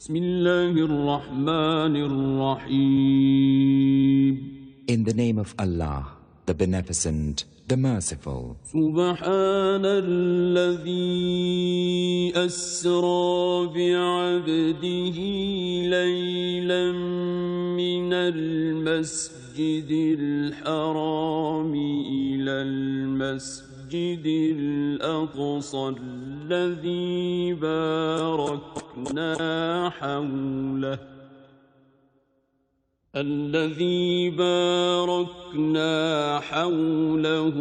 بسم الله الرحمن الرحيم. In the name of Allah, the Beneficent, the Merciful. سبحان الذي أسرى بعبده ليلا من المسجد الحرام إلى المسجد الأقصى الذي باركنا حوله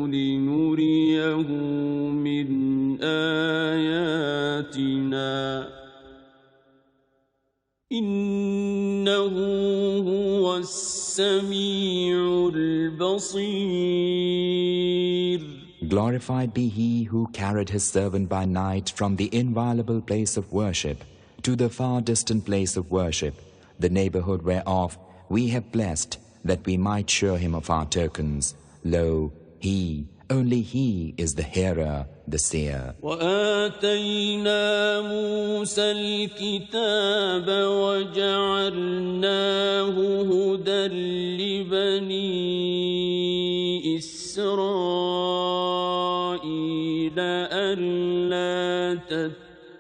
لنريه من آياتنا إنه هو السميع البصير. Glorified be He who carried His servant by night from the inviolable place of worship to the far distant place of worship, the neighborhood whereof we have blessed, that we might show him of our tokens. Lo, He, only He is the hearer, the seer. وَآتَيْنَا مُوسَى الْكِتَابَ وَجَعَلْنَاهُ هُدًى لِبَنِي إِسْرَائِيلَ أَلَّا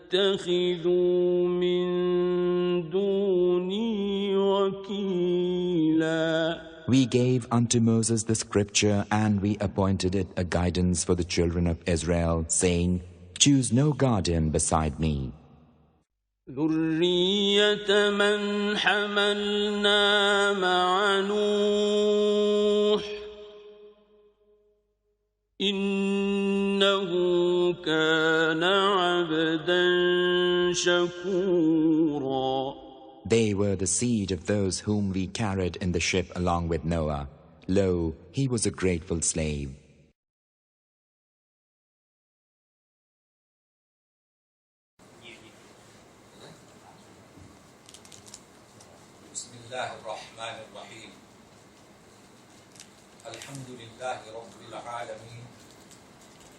تَتَّخِذُوا مِن دُونِي وَكِيلًا. We gave unto Moses the scripture, and we appointed it a guidance for the children of Israel, saying, choose no guardian beside me. ذُرِّيَّةَ مَنْ حَمَلْنَا مَعَ نُوحٍ إِنَّهُ كَانَ عَبْدًا شَكُورًا. They were the seed of those whom we carried in the ship along with Noah. Lo, he was a grateful slave. Bismillah ar-Rahman ar-Rahim. Alhamdulillahi Rabbil Alameen.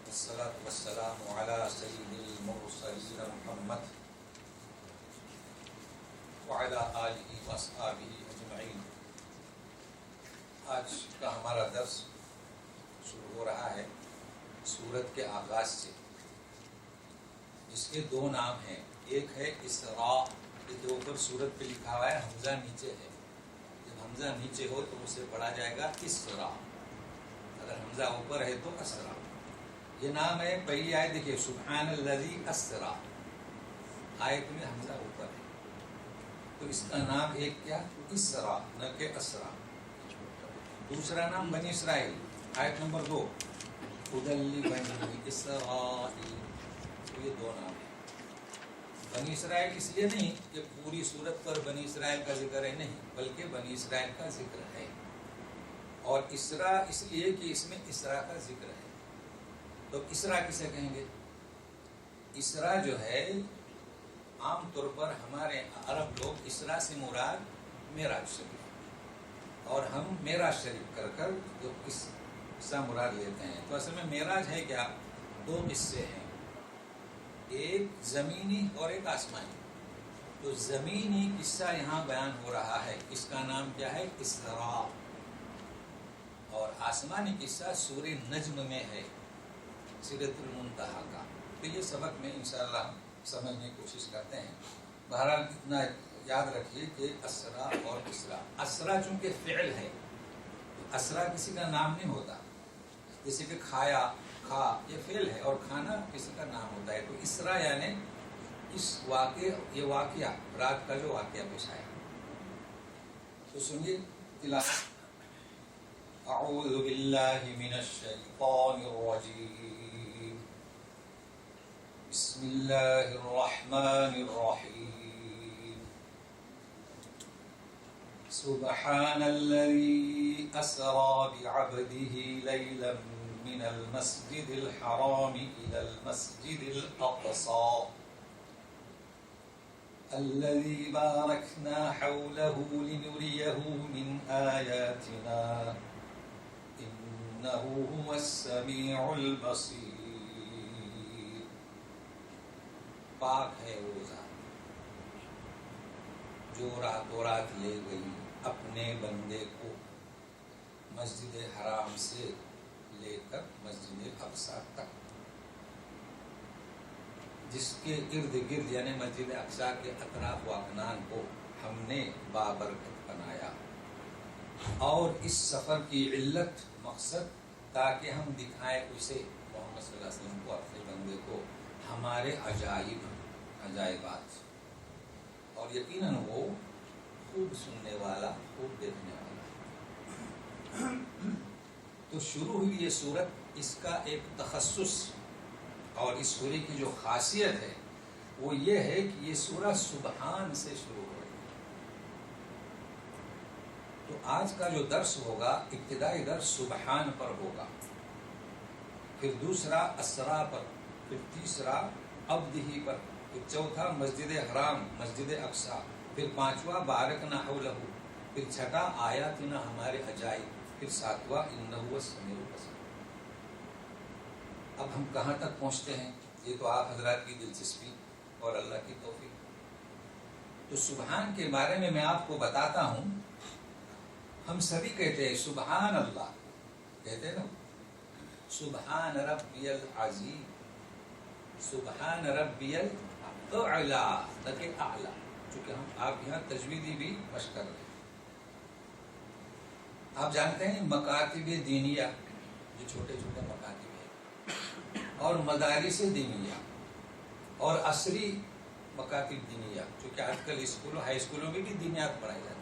Wassalatu wassalamu ala sayyidil mursalin Muhammad وعلى آلہ وأصحابہ اجمعین. آج کا ہمارا درس شروع ہو رہا ہے سورت کے آغاز سے، جس کے دو نام ہیں. ایک ہے اسراء، یہ اوپر سورت پہ لکھا ہوا ہے، حمزہ نیچے ہے. جب حمزہ نیچے ہو تو اسے پڑھا جائے گا اسراء، اگر حمزہ اوپر ہے تو اسراء. یہ نام ہے. پہلی آیت دیکھیے، سبحان الذی اسراء، آیت میں حمزہ اوپر ہے تو اس کا نام ایک کیا؟ اسراء، نہ کہ اسراء. دوسرا نام بنی اسرائیل، آیت نمبر 2، ہدی لبنی اسرائیل. تو یہ دو نام ہیں. بنی اسرائیل اس لیے نہیں کہ پوری صورت پر بنی اسرائیل کا ذکر ہے، نہیں، بلکہ بنی اسرائیل کا ذکر ہے. اور اسراء اس لیے کہ اس میں اسراء کا ذکر ہے. تو اسراء کسے کہیں گے؟ اسراء جو ہے عام طور پر ہمارے عرب لوگ اسراء سے مراد معراج شریف، اور ہم معراج شریف کر کر جو قصہ مراد لیتے ہیں. تو اصل میں معراج ہے کیا؟ دو قصے ہیں، ایک زمینی اور ایک آسمانی. تو زمینی قصہ یہاں بیان ہو رہا ہے، اس کا نام کیا ہے؟ اسراء. اور آسمانی قصہ سورہ نجم میں ہے، سدرۃ المنتہا کا. تو یہ سبق میں انشاءاللہ سمجھنے کی کوشش کرتے ہیں. بہرحال اتنا یاد رکھیے کہ اسرا اور اسرا، اسرا چونکہ فعل ہے تو اسرا کسی کا نام نہیں ہوتا. جیسے کہ کھایا، کھا، یہ فعل ہے، اور کھانا کسی کا نام ہوتا ہے. تو اسرا یعنی اس واقعہ، یہ واقعہ رات کا جو واقعہ پیش آیا. تو سنیے تلاوت. اعوذ باللہ من الشیطان الرجیم. بسم اللہ الرحمن الرحیم. سبحان الذي أسرى بعبده ليلا من المسجد الحرام إلى المسجد الأقصى الذي باركنا حوله لنريه من آياتنا إنه هو السميع البصير. پاک ہے وہ ذات جو راتوں رات لے گئی اپنے بندے کو مسجد حرام سے لے کر مسجد اقصی تک، جس کے ارد گرد یعنی مسجد اقصی کے اطراف و اکنان کو ہم نے بابرکت بنایا، اور اس سفر کی علت مقصد تاکہ ہم دکھائیں اسے محمد صلی اللہ علیہ وسلم کو، اپنے بندے کو، ہمارے عجائبات، اور یقیناً وہ خوب سننے والا، خوب دیکھنے والا۔ تو شروع ہوئی یہ سورت، اس کا ایک تخصص اور اس سورہ کی جو خاصیت ہے وہ یہ ہے کہ یہ سورہ سبحان سے شروع ہو رہی ہے۔ تو آج کا جو درس ہوگا، ابتدائی درس سبحان پر ہوگا، پھر دوسرا اسرا پر، پھر تیسرا عبدہ پر، پھر چوتھا مسجد حرام، مسجد اقصی، پھر پانچواں بارکنا حولہ، پھر چھٹا آیاتنا ہمارے عجائب، پھر ساتواں انہ هو السمیع البصیر۔ اب ہم کہاں تک پہنچتے ہیں، یہ تو آپ حضرات کی دلچسپی اور اللہ کی توفیق۔ تو سبحان کے بارے میں آپ کو بتاتا ہوں۔ ہم سبھی کہتے ہیں سبحان اللہ، کہتے ہیں نا، سبحان ربی العظیم، سبحان ربی الاعلی، تاکہ اعلی، چونکہ آپ یہاں تجویدی بھی مشق کر رہے ہیں۔ آپ جانتے ہیں مکاتب دینیہ، جو چھوٹے چھوٹے مکاتب ہیں، اور مدارس دینیہ اور عصری مکاتب دینیہ، چونکہ آج کل اسکولوں، ہائی اسکولوں میں بھی دینیات پڑھائی جاتی ہے۔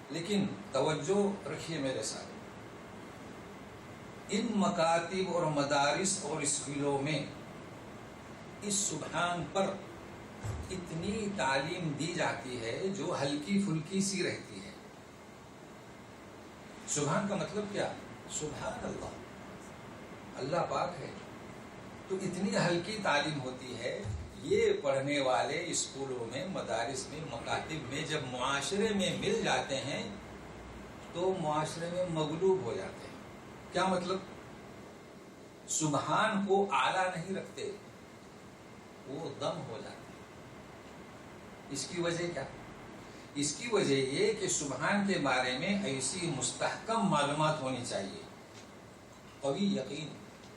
لیکن توجہ رکھیے میرے ساتھ، ان مکاتب اور مدارس اور اسکولوں میں اس سبحان پر اتنی تعلیم دی جاتی ہے جو ہلکی پھلکی سی رہتی ہے۔ سبحان کا مطلب کیا؟ سبحان اللہ، اللہ پاک ہے۔ تو اتنی ہلکی تعلیم ہوتی ہے، یہ پڑھنے والے اسکولوں میں، مدارس میں، مکاتب میں جب معاشرے میں مل جاتے ہیں تو معاشرے میں مغلوب ہو جاتے ہیں۔ کیا مطلب؟ سبحان کو اعلیٰ نہیں رکھتے، وہ دم ہو جاتے ہیں۔ اس کی وجہ کیا؟ اس کی وجہ یہ کہ سبحان کے بارے میں ایسی مستحکم معلومات ہونی چاہیے، قوی یقین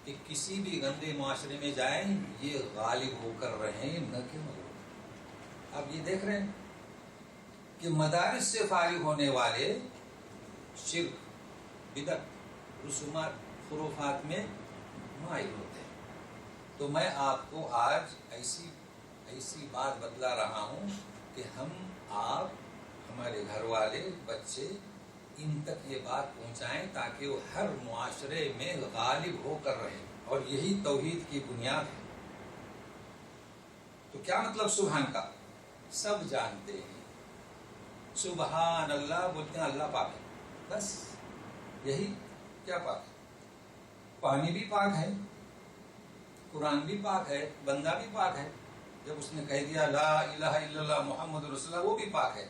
کہ کسی بھی گندے معاشرے میں جائیں یہ غالب ہو کر رہیں، نہ کہ مغلوب۔ اب یہ دیکھ رہے ہیں کہ مدارس سے فارغ ہونے والے شرک، بدعت، رسومات، خرافات میں مائل ہوتے ہیں۔ تو میں آپ کو آج ایسی بات بتلا رہا ہوں کہ ہم، آپ، ہمارے گھر والے، بچے ان تک یہ بات پہنچائیں تاکہ وہ ہر معاشرے میں غالب ہو کر رہے، اور یہی توحید کی بنیاد ہے۔ تو کیا مطلب سبحان کا؟ سب جانتے ہیں، سبحان اللہ بولتے ہیں اللہ پاک ہے، بس یہی۔ کیا پاک ہے؟ پانی بھی پاک ہے، قرآن بھی پاک ہے، بندہ بھی پاک ہے، جب اس نے کہہ دیا لا الہ الا اللہ محمد رسول اللہ، وہ بھی پاک ہے۔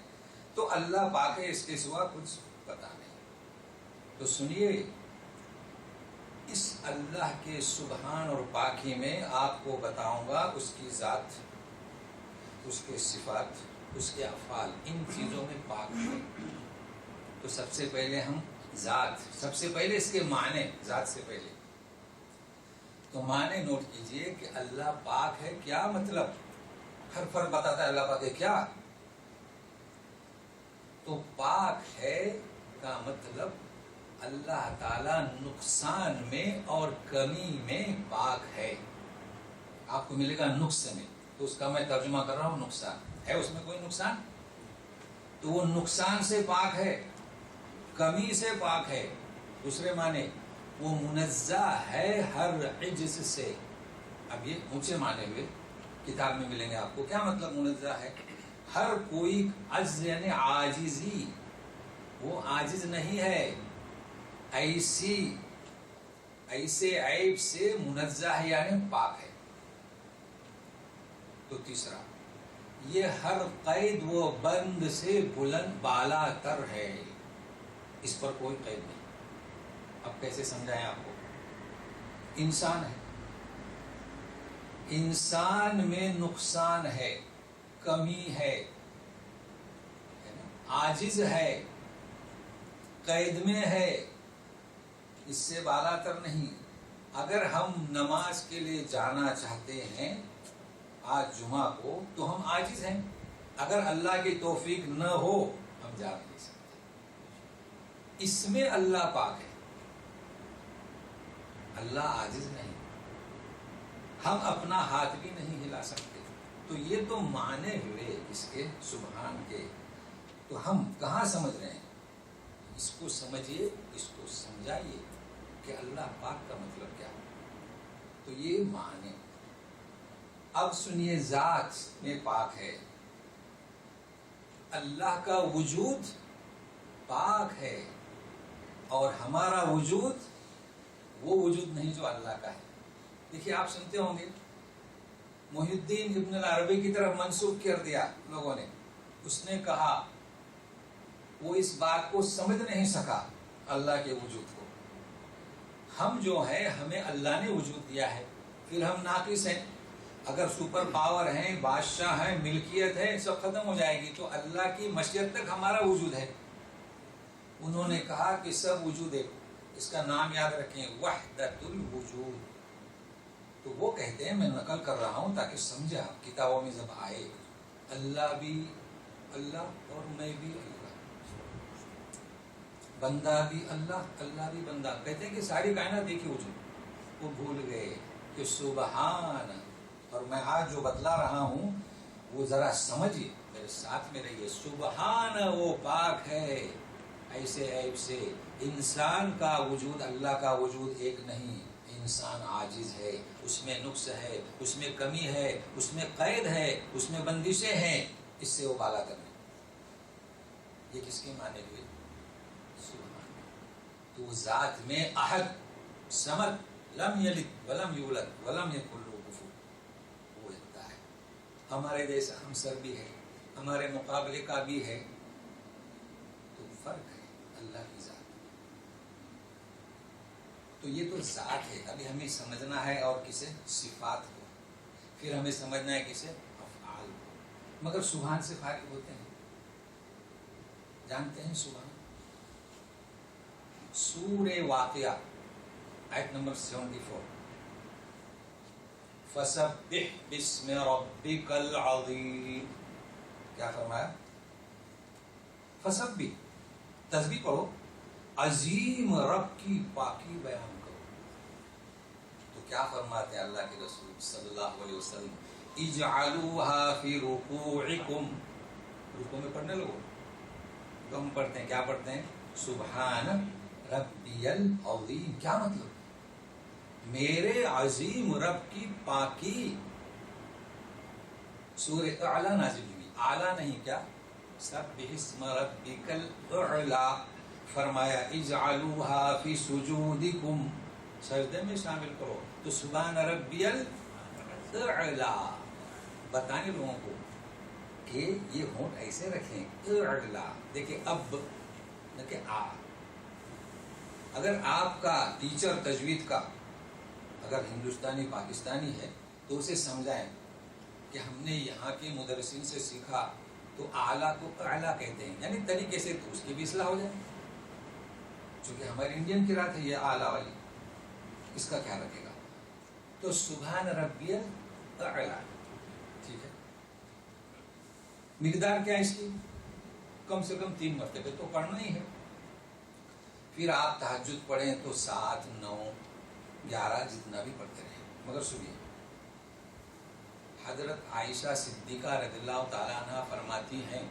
تو اللہ پاک ہے، اس کے سوا کچھ پتا نہیں۔ تو سنیے، اس اللہ کے سبحان اور پاکی میں آپ کو بتاؤں گا اس کی ذات، اس کے صفات، اس کے افعال، ان چیزوں میں پاک ہے۔ تو سب سے پہلے ہم ذات، سب سے پہلے اس کے معنی، ذات سے پہلے تو معنی نوٹ کیجئے کہ اللہ پاک ہے کیا مطلب؟ ہر فرد بتاتا ہے اللہ پاک ہے کیا؟ تو پاک ہے کا مطلب اللہ تعالی نقصان میں اور کمی میں پاک ہے۔ آپ کو ملے گا نقص میں، تو اس کا میں ترجمہ کر رہا ہوں نقصان ہے، اس میں کوئی نقصان؟ تو وہ نقصان سے پاک ہے، کمی سے پاک ہے۔ دوسرے معنی، وہ منزہ ہے ہر عجز سے۔ اب یہ اونچے معنی ہوئے، کتاب میں ملیں گے آپ کو۔ کیا مطلب منزہ ہے؟ ہر کوئی عجز یعنی عاجزی، وہ عاجز نہیں ہے، ایسے عیب سے منزہ ہے یعنی پاک ہے۔ تو تیسرا، یہ ہر قید و بند سے بلند بالا تر ہے، اس پر کوئی قید نہیں۔ اب کیسے سمجھائیں آپ کو؟ انسان ہے، انسان میں نقصان ہے، کمی ہے، عاجز ہے، قید میں ہے، اس سے بالا تر نہیں. اگر ہم نماز کے لیے جانا چاہتے ہیں آج جمعہ کو تو ہم عاجز ہیں. اگر اللہ کی توفیق نہ ہو ہم جا نہیں سکتے. اس میں اللہ پاک ہے، اللہ عاجز نہیں. ہم اپنا ہاتھ بھی نہیں ہلا سکتے. تو یہ تو معنی ہوئے اس کے سبحان کے. تو ہم کہاں سمجھ رہے ہیں؟ اس کو سمجھیے، اس کو سمجھائیے کہ اللہ پاک کا مطلب کیا ہے. تو یہ معنی. اب سنیے، ذات میں پاک ہے، اللہ کا وجود پاک ہے، اور ہمارا وجود وہ وجود نہیں جو اللہ کا ہے. دیکھیے آپ سنتے ہوں گے محی الدین ابن العربی کی طرف منسوب کر دیا لوگوں نے. اس نے کہا وہ اس بات کو سمجھ نہیں سکا اللہ کے وجود کو. ہم جو ہیں ہمیں اللہ نے وجود دیا ہے، پھر ہم ناقص ہیں. اگر سپر پاور ہیں، بادشاہ ہیں، ملکیت ہے، سب ختم ہو جائے گی. تو اللہ کی مشیت تک ہمارا وجود ہے. انہوں نے کہا کہ سب وجود ہے، اس کا نام یاد رکھیں، وحدت الوجود. تو وہ کہتے ہیں، میں نقل کر رہا ہوں تاکہ سمجھا کتابوں میں جب آئے، اللہ بھی اللہ اور میں بھی اللہ، بندہ بھی اللہ، اللہ بھی بندہ. کہتے ہیں کہ ساری کائنات دیکھی وجود. وہ بھول گئے کہ سبحان. اور میں آج جو بتلا رہا ہوں وہ ذرا سمجھیے، میرے ساتھ میں رہیے. سبحان وہ پاک ہے ایسے عیب سے. انسان کا وجود اللہ کا وجود ایک نہیں. انسان عاجز ہے، اس میں نقص ہے، اس میں کمی ہے، اس میں قید ہے، اس میں بندشیں ہیں. اس سے وہ بالا کرنے. یہ کس کے معنی ہوئے؟ سبحان. تو ذات میں احد، صمد، لم یلد ولم یولد ولم یکن له کفوا، وہ اتنا ہے. ہمارے جیسا ہمسر بھی ہے، ہمارے مقابلے کا بھی ہے. تو فرق ہے اللہ کی ذات. تو یہ تو ذات ہے. ابھی ہمیں سمجھنا ہے اور کسے صفات کو، پھر ہمیں سمجھنا ہے کسے افعال کو. مگر سبحان سے فارغ ہوتے ہیں. جانتے ہیں سبحان؟ سورہ واقعہ آیت نمبر 74، فسبح باسم ربک العظیم. کیا فرمایا؟ فسبح، تسبیح پڑھو، عظیم رب کی پاکی بیان کرو. تو کیا فرماتے ہیں اللہ کے رسول صلی اللہ علیہ وسلم؟ اجعلوها فی رکوعکم. رکوع میں پڑھنے لگو. تو ہم پڑھتے ہیں، کیا پڑھتے ہیں؟ سبحان ربی العظیم. کیا مطلب؟ میرے عظیم رب کی پاکی. سورہ اعلیٰ نازل ہوئی. اعلیٰ نہیں کیا؟ سبح اسم ربک الاعلیٰ. فرمایا اجعلوها فی سجودکم، سجدے میں شامل کرو. تو سبحان ربی الاعلیٰ. بتائیں لوگوں کو کہ یہ ہونٹ ایسے رکھیں، اعلیٰ. دیکھیں اب نہ کہ آ. اگر آپ کا ٹیچر تجوید کا اگر ہندوستانی پاکستانی ہے تو اسے سمجھائیں کہ ہم نے یہاں کے مدرسین سے سیکھا تو اعلیٰ کو اعلیٰ کہتے ہیں، یعنی طریقے سے تو اس کی بھی اصلاح ہو جائے. چونکہ ہماری انڈین کی رات ہے یہ اعلیٰ والی، اس کا خیال رکھے گا. تو سبحان ربی الاعلیٰ. ٹھیک ہے. مقدار کیا ہے اس کی؟ کم سے کم 3 مرتبہ تو پڑھنا ہی ہے. پھر آپ تہجد پڑھیں تو 7، 9، 11 جتنا بھی پڑھتے رہیں. مگر سنیے، حضرت عائشہ صدیقہ رضی اللہ تعالیٰ عنہ فرماتی ہیں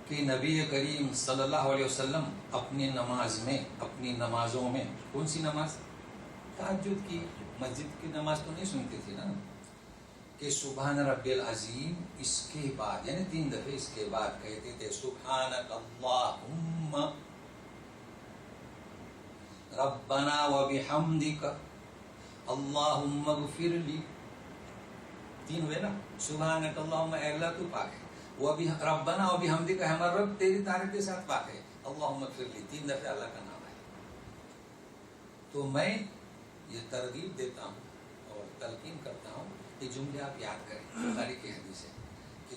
کہ نبی کریم صلی اللہ علیہ وسلم اپنی نماز میں، اپنی نمازوں میں، کون سی نماز؟ تہجد کی. مسجد کی نماز تو نہیں سنتی تھی نا، کہ سبحان ربی العظیم اس کے بعد یعنی 3 دفعے اس کے بعد کہتے تھے سبحانک اللہم ربنا وبحمدک اللہم اغفر لی. 3 ہوئے نا. سبحانک اللہم، اے اللہ تو پاک ہے، ربنا وبحمدک، ہمارا رب تیری تعریف کے ساتھ پاک ہے، اللہم اغفر لی. 3 دفعے اللہ کا نام ہے. تو میں یہ ترغیب دیتا ہوں اور تلقین کرتا ہوں کہ جملے آپ یاد کریں. بخاری کی حدیث ہے کہ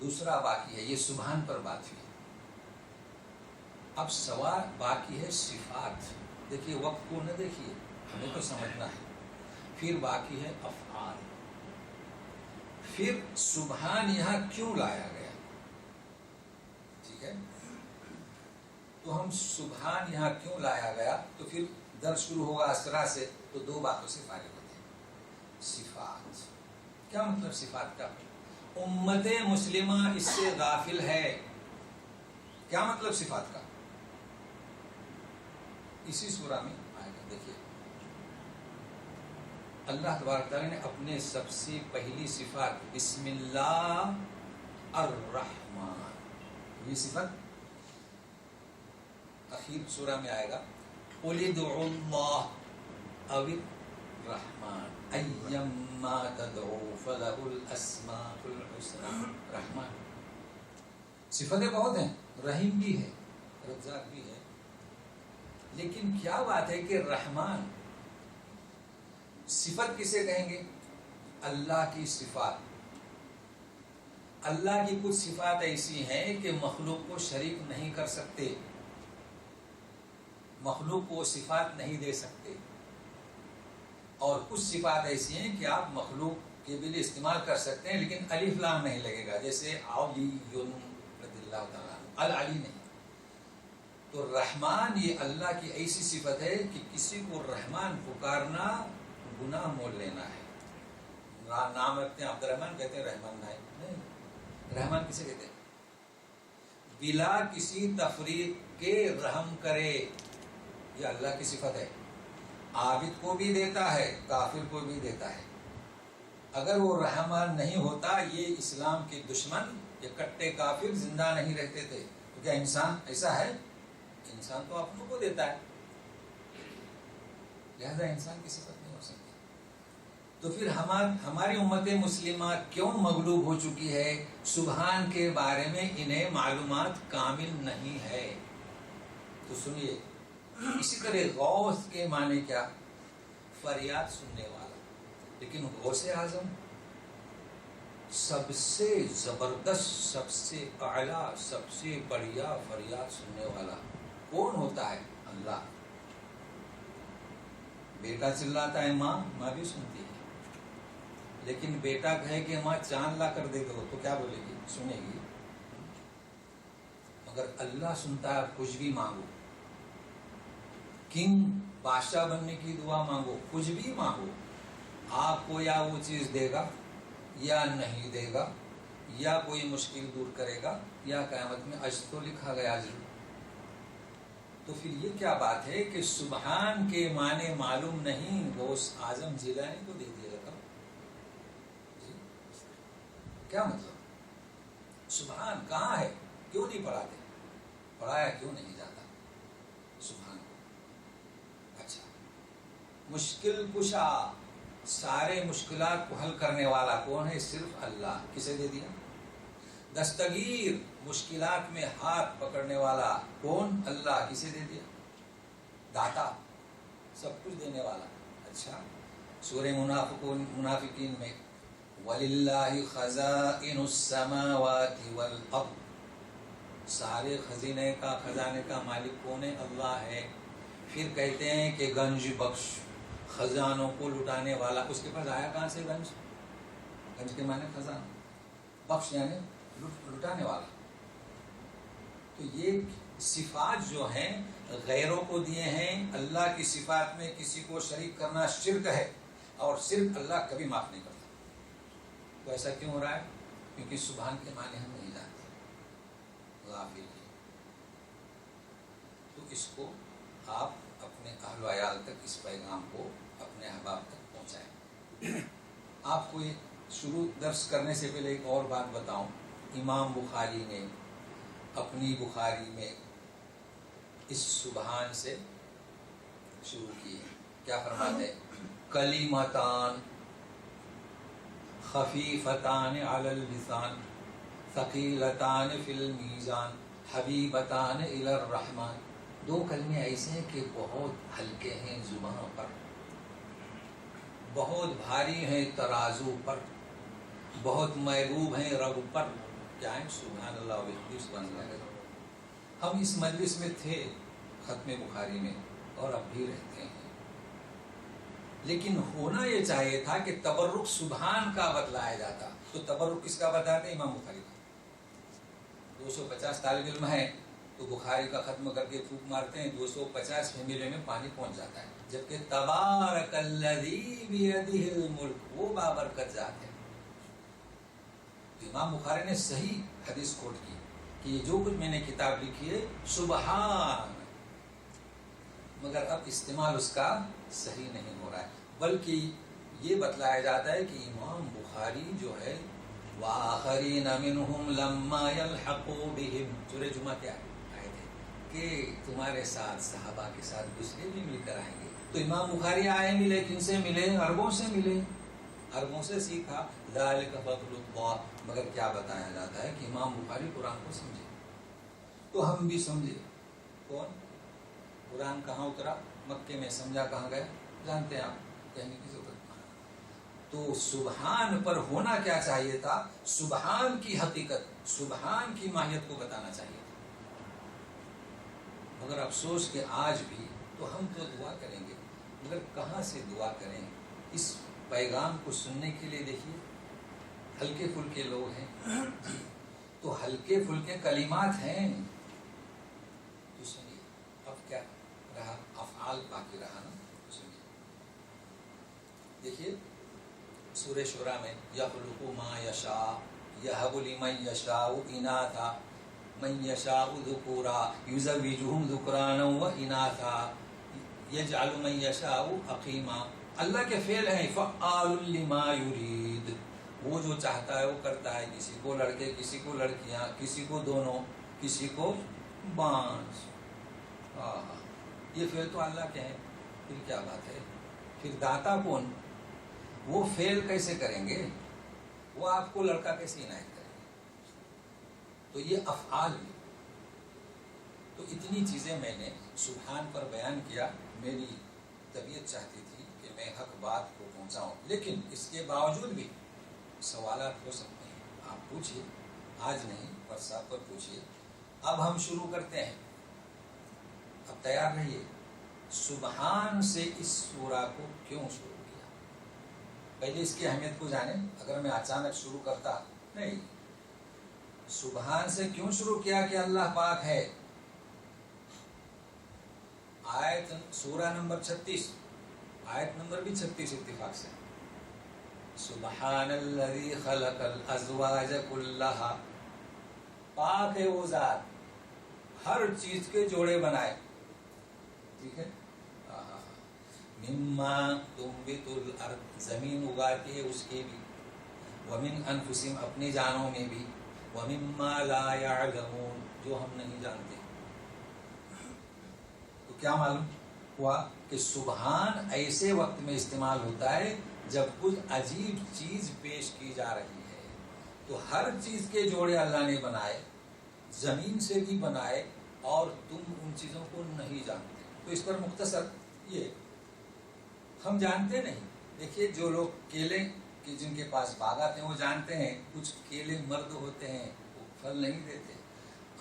دوسرا باقی ہے، یہ سبحان پر بات ہوئی. اب سوال باقی ہے صفات. دیکھیے وقت کو نہ دیکھیے، ہمیں تو سمجھنا ہے. پھر باقی ہے افعال. پھر سبحان یہاں کیوں لایا گیا؟ ٹھیک ہے، تو ہم سبحان یہاں کیوں لایا گیا، تو پھر درس شروع ہوگا اسرا سے، تو دو باتوں سے فارغ ہوتے ہیں. صفات کیا مطلب؟ صفات کا امت مسلمہ اس سے غافل ہے. کیا مطلب صفات کا؟ اسی سورہ میں آئے گا. دیکھیے اللہ تبارک تعالیٰ نے اپنے سب سے پہلی صفات بسم اللہ الرحمن، یہ صفت اخیر سورہ میں آئے گا. قُلِ ادْعُوا اللَّهَ أَوِ الرَّحْمَنَ أَيَّمَّا تَدْعُوا فَلَهُ الْأَسْمَاءُ الْحُسْنَى. رحمان صفتیں بہت ہیں، رحیم بھی ہے، رزاق بھی ہے، لیکن کیا بات ہے کہ رحمان صفت کسے کہیں گے؟ اللہ کی صفات. اللہ کی کچھ صفات ایسی ہیں کہ مخلوق کو شریک نہیں کر سکتے، مخلوق کو صفات نہیں دے سکتے. اور کچھ صفات ایسی ہیں کہ آپ مخلوق کے بھی لیے استعمال کر سکتے ہیں، لیکن الف لام نہیں لگے گا، جیسے علی رضی اللہ تعالیٰ العلی نہیں. تو رحمان یہ اللہ کی ایسی صفت ہے کہ کسی کو رحمان پکارنا گناہ مول لینا ہے. نام رکھتے ہیں عبد الرحمن، کہتے ہیں رحمان نہیں. رحمان کسے کہتے ہیں؟ بلا کسی تفریق کے رحم کرے، یہ اللہ کی صفت ہے. عابد کو بھی دیتا ہے، کافر کو بھی دیتا ہے. اگر وہ رحمان نہیں ہوتا، یہ اسلام کے دشمن، یہ کٹے کافر زندہ نہیں رہتے تھے. تو کیا انسان ایسا ہے؟ انسان تو اپنوں کو دیتا ہے، لہذا انسان کی صفت نہیں ہو سکتی. تو پھر ہماری امت مسلمہ کیوں مغلوب ہو چکی ہے؟ سبحان کے بارے میں انہیں معلومات کامل نہیں ہے. تو سنیے، اسی طرح غوث کے معنی کیا؟ فریاد سننے والا. لیکن غوث اعظم سب سے زبردست، سب سے اعلیٰ، سب سے بڑھیا فریاد سننے والا کون ہوتا ہے؟ اللہ. بیٹا چلاتا ہے، ماں بھی سنتی ہے. لیکن بیٹا کہے کہ ماں چاند لا کر دے دو، تو کیا بولے گی؟ سنے گی. مگر اللہ سنتا ہے، کچھ بھی مانگو. کنگ بادشاہ بننے کی دعا مانگو، کچھ بھی مانگو، آپ کو یا وہ چیز دے گا یا نہیں دے گا، یا کوئی مشکل دور کرے گا، یا قیامت میں اجر تو لکھا گیا اجر. تو پھر یہ کیا بات ہے کہ سبحان کے معنی معلوم نہیں؟ غوث اعظم جیلانی کو دے دیا رقم. کیا مطلب؟ سبحان کہاں ہے؟ کیوں نہیں پڑھاتے؟ پڑھایا کیوں نہیں جاتا سبحان کو؟ اچھا، مشکل کشا، سارے مشکلات کو حل کرنے والا کون ہے؟ صرف اللہ. کسے دے دیا؟ دستگیر، مشکلات میں ہاتھ پکڑنے والا کون؟ اللہ. کسے دے دیا؟ داتا، سب کچھ دینے والا. اچھا، سورہ منافقین میں وَلِلَّهِ خَزَائِنُ السَّمَاوَاتِ وَالْأَرْضِ، سارے خزانے کا مالک کون ہے؟ اللہ ہے. پھر کہتے ہیں کہ گنج بخش، خزانوں کو لٹانے والا. اس کے پاس آیا کہاں سے گنج؟ گنج کے معنی خزانہ، بخش یعنی لٹانے والا. تو یہ صفات جو ہیں غیروں کو دیے ہیں. اللہ کی صفات میں کسی کو شریک کرنا شرک ہے، اور صرف اللہ کبھی معاف نہیں کرتا. تو ایسا کیوں ہو رہا ہے؟ کیونکہ سبحان کے معنی ہم نہیں جانتے، غافل ہیں. تو اس کو آپ اپنے اہل و عیال تک، اس پیغام کو اپنے احباب تک پہنچائیں. آپ کو یہ شروع درس کرنے سے پہلے ایک اور بات بتاؤں. امام بخاری نے اپنی بخاری میں اس سبحان سے شروع کی ہے. کیا فرماتے ہیں؟ کلمتان خفیفتان علی اللسان ثقیلتان فی المیزان حبیبتان الی الرحمن. دو کلمے ایسے ہیں کہ بہت ہلکے ہیں زبان پر، بہت بھاری ہیں ترازو پر، بہت محبوب ہیں رب پر. کیا ہے سبحان اللہ وبحمدہ سبحان اللہ العظیم۔ ہم اس مجلس میں تھے ختم بخاری میں اور اب بھی رہتے ہیں، لیکن ہونا یہ چاہیے تھا کہ تبرک سبحان کا بتلایا جاتا۔ تو تبرک کس کا بتاتے ہیں؟ امام بخاری کا۔ 250 طالب علم ہیں تو بخاری کا ختم کر کے پھونک مارتے ہیں، 250 فیملی میں پانی پہنچ جاتا ہے، جبکہ تبارک الذی بیدہ الملک وہ بابرکت ذات ہے۔ تو امام بخاری نے صحیح حدیث کوٹ کی کہ یہ جو کچھ میں نے کتاب لکھی ہے سبحان، مگر اب استعمال اس کا صحیح نہیں ہو رہا ہے، بلکہ یہ بتلایا جاتا ہے کہ امام بخاری جو ہے وآخرین منہم لما یلحقوا بہم، سورہ جمعہ کیا آئے تھے کہ تمہارے ساتھ صحابہ کے ساتھ دوسرے بھی مل کر آئیں گے۔ تو امام بخاری آئے ملے، کن سے ملے؟ عربوں سے ملے، عربوں سے سیکھا، ذالک فضل اللہ۔ مگر کیا بتایا جاتا ہے کہ امام بخاری قرآن کو سمجھے، تو ہم بھی سمجھے۔ کون؟ قرآن کہاں اترا؟ مکے میں، سمجھا کہاں گیا؟ جانتے ہیں آپ، کہنے کی ضرورت نہیں۔ تو سبحان پر ہونا کیا چاہیے تھا؟ سبحان کی حقیقت، سبحان کی ماہیت کو بتانا چاہیے تھا۔ مگر افسوس کہ آج بھی تو ہم تو دعا کریں گے، مگر کہاں سے دعا کریں؟ اس پیغام کو سننے کے لیے دیکھیے ہلکے پھلکے لوگ ہیں جی، تو ہلکے پھلکے کلمات ہیں تو سنیے۔ اب کیا رہا؟ افعال باقی رہا نا، سنیے دیکھیے سورہ شورى میں یخلق ما یشاء یہب لمن یشاء اناثا من یشاء ذکورا یزوجہم ذکرانا و اناثا یجعل من یشاء عقیما۔ اللہ کے فعل ہیں فعال لما یرید، وہ جو چاہتا ہے وہ کرتا ہے، کسی کو لڑکے، کسی کو لڑکیاں، کسی کو دونوں، کسی کو بانس۔ یہ فعل تو اللہ کے ہیں، پھر کیا بات ہے؟ پھر داتا کون؟ وہ فعل کیسے کریں گے؟ وہ آپ کو لڑکا کیسے عنایت کریں گے؟ تو یہ افعال میں تو اتنی چیزیں میں نے سبحان پر بیان کیا۔ میری طبیعت چاہتی تھی کہ میں حق بات کو پہنچاؤں، لیکن اس کے باوجود بھی سوالات ہو سکتے ہیں، آپ پوچھیے، آج نہیں واٹس ایپ پر پوچھیے۔ اب ہم شروع کرتے ہیں، اب تیار رہیے۔ سبحان سے اس سورہ کو کیوں شروع کیا؟ پہلے اس کی اہمیت کو جانیں۔ اگر میں اچانک شروع کرتا نہیں، سبحان سے کیوں شروع کیا کہ اللہ پاک ہے؟ آیت سورہ نمبر 36، آیت نمبر بھی 36 اتفاق سے، سبحان الذی خلق الازواج کلھا، پاک ہے وہ ذات ہر چیز کے جوڑے بنائے، ٹھیک ہے؟ مما تنبت الارض، زمین اگاتی ہے اس کے بھی، ومن انفسہم، اپنی جانوں میں بھی، ومما لا یعلمون، جو ہم نہیں جانتے۔ تو کیا معلوم ہوا کہ سبحان ایسے وقت میں استعمال ہوتا ہے جب کچھ عجیب چیز پیش کی جا رہی ہے۔ تو ہر چیز کے جوڑے اللہ نے بنائے، زمین سے بھی بنائے، اور تم ان چیزوں کو نہیں جانتے۔ تو اس پر مختصر یہ ہم جانتے نہیں۔ دیکھیے جو لوگ کیلے کہ جن کے پاس باغات ہیں وہ جانتے ہیں کچھ کیلے مرد ہوتے ہیں وہ پھل نہیں دیتے،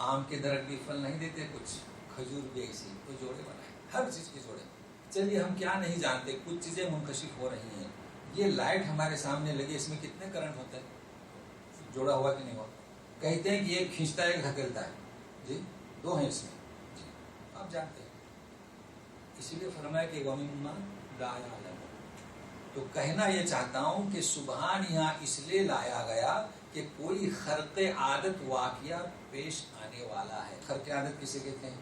آم کے درخت بھی پھل نہیں دیتے، کچھ کھجور بھی ایسی، تو جوڑے بنائے، ہر چیز کے جوڑے۔ چلیے ہم کیا نہیں جانتے، کچھ چیزیں منکشف ہو رہی ہیں۔ یہ لائٹ ہمارے سامنے لگی، اس میں کتنے کرنٹ ہوتے ہیں؟ جوڑا ہوا کہ نہیں ہوا؟ کہتے ہیں کہ ایک کھینچتا ہے ایک دھکیلتا ہے، جی دو ہیں اس میں، جی آپ جانتے ہیں۔ اسی لیے فرمایا کہ وَمِمَّا لَا يَعْلَمُونَ۔ تو کہنا یہ چاہتا ہوں کہ سبحان یہاں اس لیے لایا گیا کہ کوئی خرق عادت واقعہ پیش آنے والا ہے۔ خرق عادت کسے کہتے ہیں؟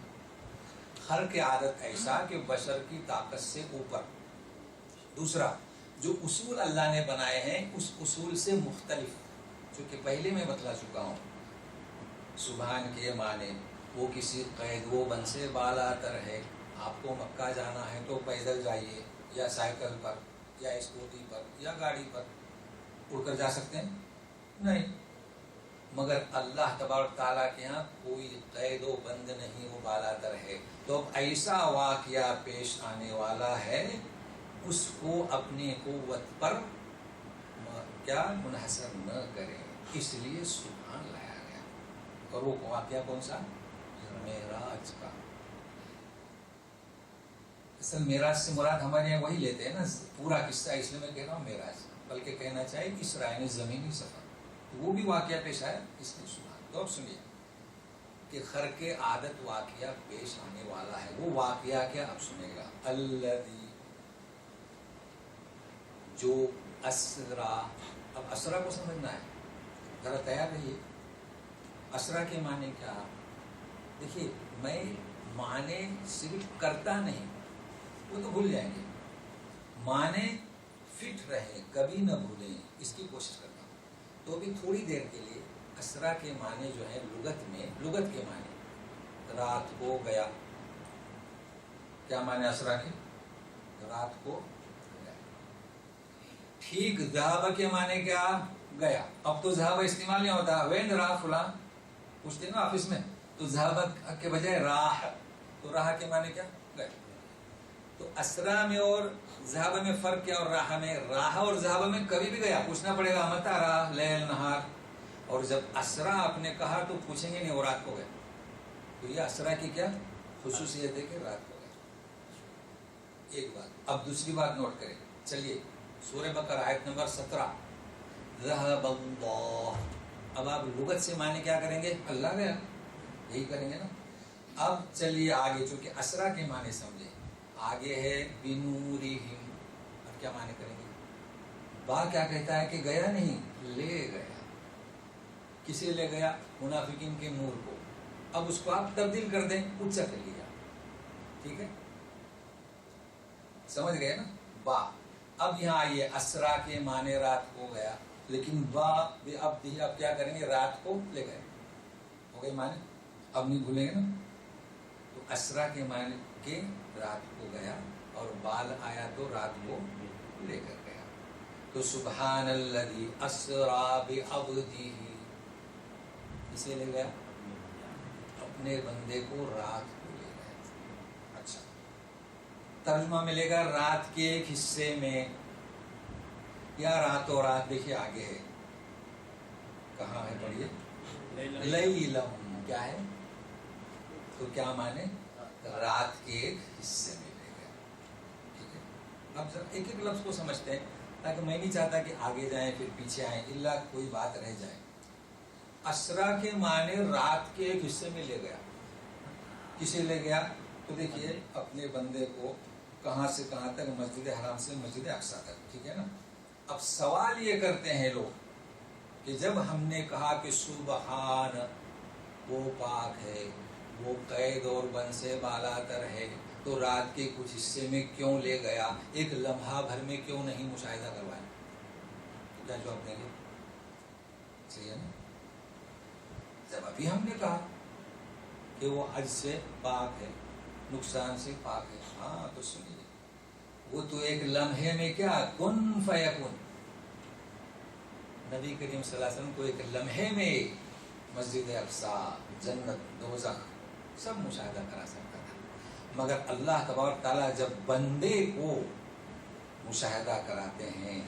خرق عادت ایسا کہ بشر کی طاقت سے اوپر۔ دوسرا، جو اصول اللہ نے بنائے ہیں اس اصول سے مختلف، چونکہ پہلے میں بتلا چکا ہوں۔ سبحان کے معنی وہ کسی قید و بند سے بالا تر ہے۔ آپ کو مکہ جانا ہے تو پیدل جائیے، یا سائیکل پر، یا اسکوٹی پر، یا گاڑی پر۔ اڑ کر جا سکتے ہیں؟ نہیں۔ مگر اللہ تبارک تعالیٰ کے ہاں کوئی قید و بند نہیں، وہ بالا تر ہے۔ تو اب ایسا واقعہ پیش آنے والا ہے، اس کو اپنی قوت پر کیا منحصر نہ کریں، اس لیے سبحان لایا گیا۔ اور وہ واقعہ کون سا؟ معراج کا. اصل معراج سے مراد ہمارے یہاں وہی لیتے ہیں نا پورا قصہ، اس لیے میں کہہ رہا ہوں معراج، بلکہ کہنا چاہیے اسرائیلی زمینی سفر. تو وہ بھی واقعہ پیش آیا، اس نے سنا. تو اب سنیے کہ خرق عادت واقعہ پیش آنے والا ہے. وہ واقعہ کیا اب سنے گا. الذی، جو اسرا. اب اسرا کو سمجھنا ہے، ذرا تیار رہیے. اسرا کے معنی کیا؟ دیکھیے میں معنی صرف کرتا نہیں، وہ تو بھول جائیں گے. معنی فٹ رہے، کبھی نہ بھولیں، اس کی کوشش کرتا ہوں. تو ابھی تھوڑی دیر کے لیے اسرا کے معنی جو ہے لغت میں، لغت کے معنی رات کو گیا. کیا معنی اسرا کے؟ رات کو گیا. ٹھیک. ذہب کے معنی کیا؟ گیا. اب تو ذہب استعمال نہیں ہوتا. وین راہ فلاں پوچھتے نا آفس میں، تو ذہب کے بجائے راہ. تو راہ کے معنی کیا؟ گیا. تو اسرا میں اور ذہب میں فرق کیا؟ اور راہ میں، راہ اور ذہب میں کبھی بھی گیا پوچھنا پڑے گا متا راہ لیل نہار. اور جب اسرا آپ نے کہا تو پوچھیں گے نہیں وہ رات کو گئے. تو یہ اسرا کی کیا خصوصیت ہے کہ رات کو گئے. ایک بات. اب دوسری بات نوٹ کریں. چلیے سورہ بقرہ آیت نمبر 17. ذہب اللہ. اب آپ لغت سے معنی کیا کریں گے؟ اللہ گیا، یہی کریں گے نا. اب چلیے آگے، چونکہ اسرا کے معنی سمجھے. آگے ہے بنورہم. اب کیا معنی کریں گے؟ با کیا کہتا ہے کہ گیا نہیں، لے گیا. کسے لے گیا؟ منافقین کے نور کو. اب اس کو آپ تبدیل کر دیں، اچھا کر لیا. ٹھیک ہے، سمجھ گئے نا. با. اب یہاں آئیے، اسرا کے معنی رات کو گیا، لیکن با اب کیا کریں گے؟ رات کو لے گئے. ہو گئے معنی، اب نہیں بھولیں گے نا. تو اسرا کے معنی کہ رات کو گیا، اور بال آیا تو رات کو لے کر گیا. تو سبحان الذی اسرا بعبدہ. اسے لے گیا؟ اپنے بندے کو رات کو لے گیا. اچھا، ترجمہ ملے گا رات کے ایک حصے میں، یا راتوں رات. دیکھیے آگے ہے، کہاں ہے پڑھیے. لیلم کیا ہے؟ تو کیا مانے؟ رات کے ایک حصے میں لے گیا. ٹھیک ہے، اب ایک ایک لفظ کو سمجھتے ہیں، تاکہ میں نہیں چاہتا کہ آگے جائیں پھر پیچھے آئیں، الا کوئی بات رہ جائے. اسرا کے معنی رات کے ایک حصے میں لے گیا. کسے لے گیا؟ تو دیکھیے اپنے بندے کو. کہاں سے کہاں تک؟ مسجد حرام سے مسجد اقصیٰ تک. ٹھیک ہے نا. اب سوال یہ کرتے ہیں لوگ کہ جب ہم نے کہا کہ سبحان، وہ پاک ہے، وہ قید اور بند سے بالا تر ہے، تو رات کے کچھ حصے میں کیوں لے گیا؟ ایک لمحہ بھر میں کیوں نہیں مشاہدہ کروایا؟ کیا جواب دیں گے؟ صحیح ہے نا. جب ابھی ہم نے کہا کہ وہ حج سے پاک ہے، نقصان سے پاک ہے. ہاں تو سنیے، وہ تو ایک لمحے میں کیا کن فیکون. نبی کریم صلی اللہ علیہ وسلم کو ایک لمحے میں مسجد اقصیٰ، جنت، دوزخ سب مشاہدہ کرا سکتا تھا. مگر اللہ تبارک تعالیٰ جب بندے کو مشاہدہ کراتے ہیں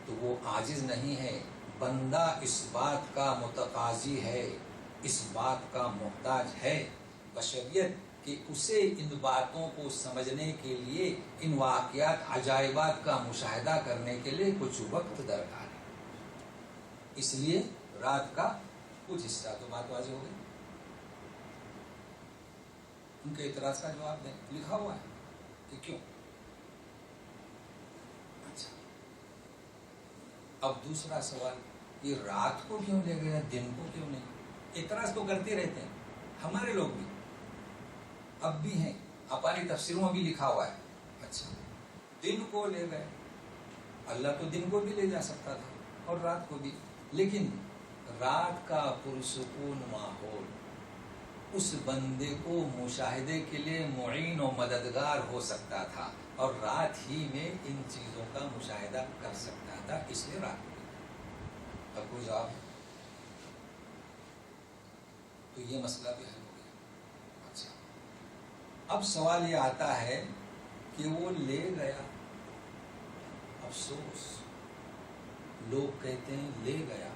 تو وہ عاجز نہیں ہے. بندہ اس بات کا متقاضی ہے، اس بات کا محتاج ہے بشریت کہ اسے ان باتوں کو سمجھنے کے لیے، ان واقعات عجائبات کا مشاہدہ کرنے کے لیے کچھ وقت درکار ہے. اس لیے رات کا کچھ حصہ. تو بات واضح ہو گئی. ان کے اعتراض کا جواب دیں. لکھا ہوا ہے کہ کیوں. اچھا، اب دوسرا سوال، یہ رات کو کیوں لے گیا، دن کو کیوں نہیں؟ اعتراض تو کرتے رہتے ہیں ہمارے لوگ بھی، اب بھی ہیں، اپنی تفسیروں میں بھی لکھا ہوا ہے. اچھا، دن کو لے گئے. اللہ تو دن کو بھی لے جا سکتا تھا اور رات کو بھی، لیکن رات کا پرسکون ماحول اس بندے کو مشاہدے کے لیے معین و مددگار ہو سکتا تھا، اور رات ہی میں ان چیزوں کا مشاہدہ کر سکتا تھا، اس لیے رات کو. اب کوئی جواب ہے؟ تو یہ مسئلہ بھی حل ہو گیا. اچھا، اب سوال یہ آتا ہے کہ وہ لے گیا. افسوس، لوگ کہتے ہیں لے گیا.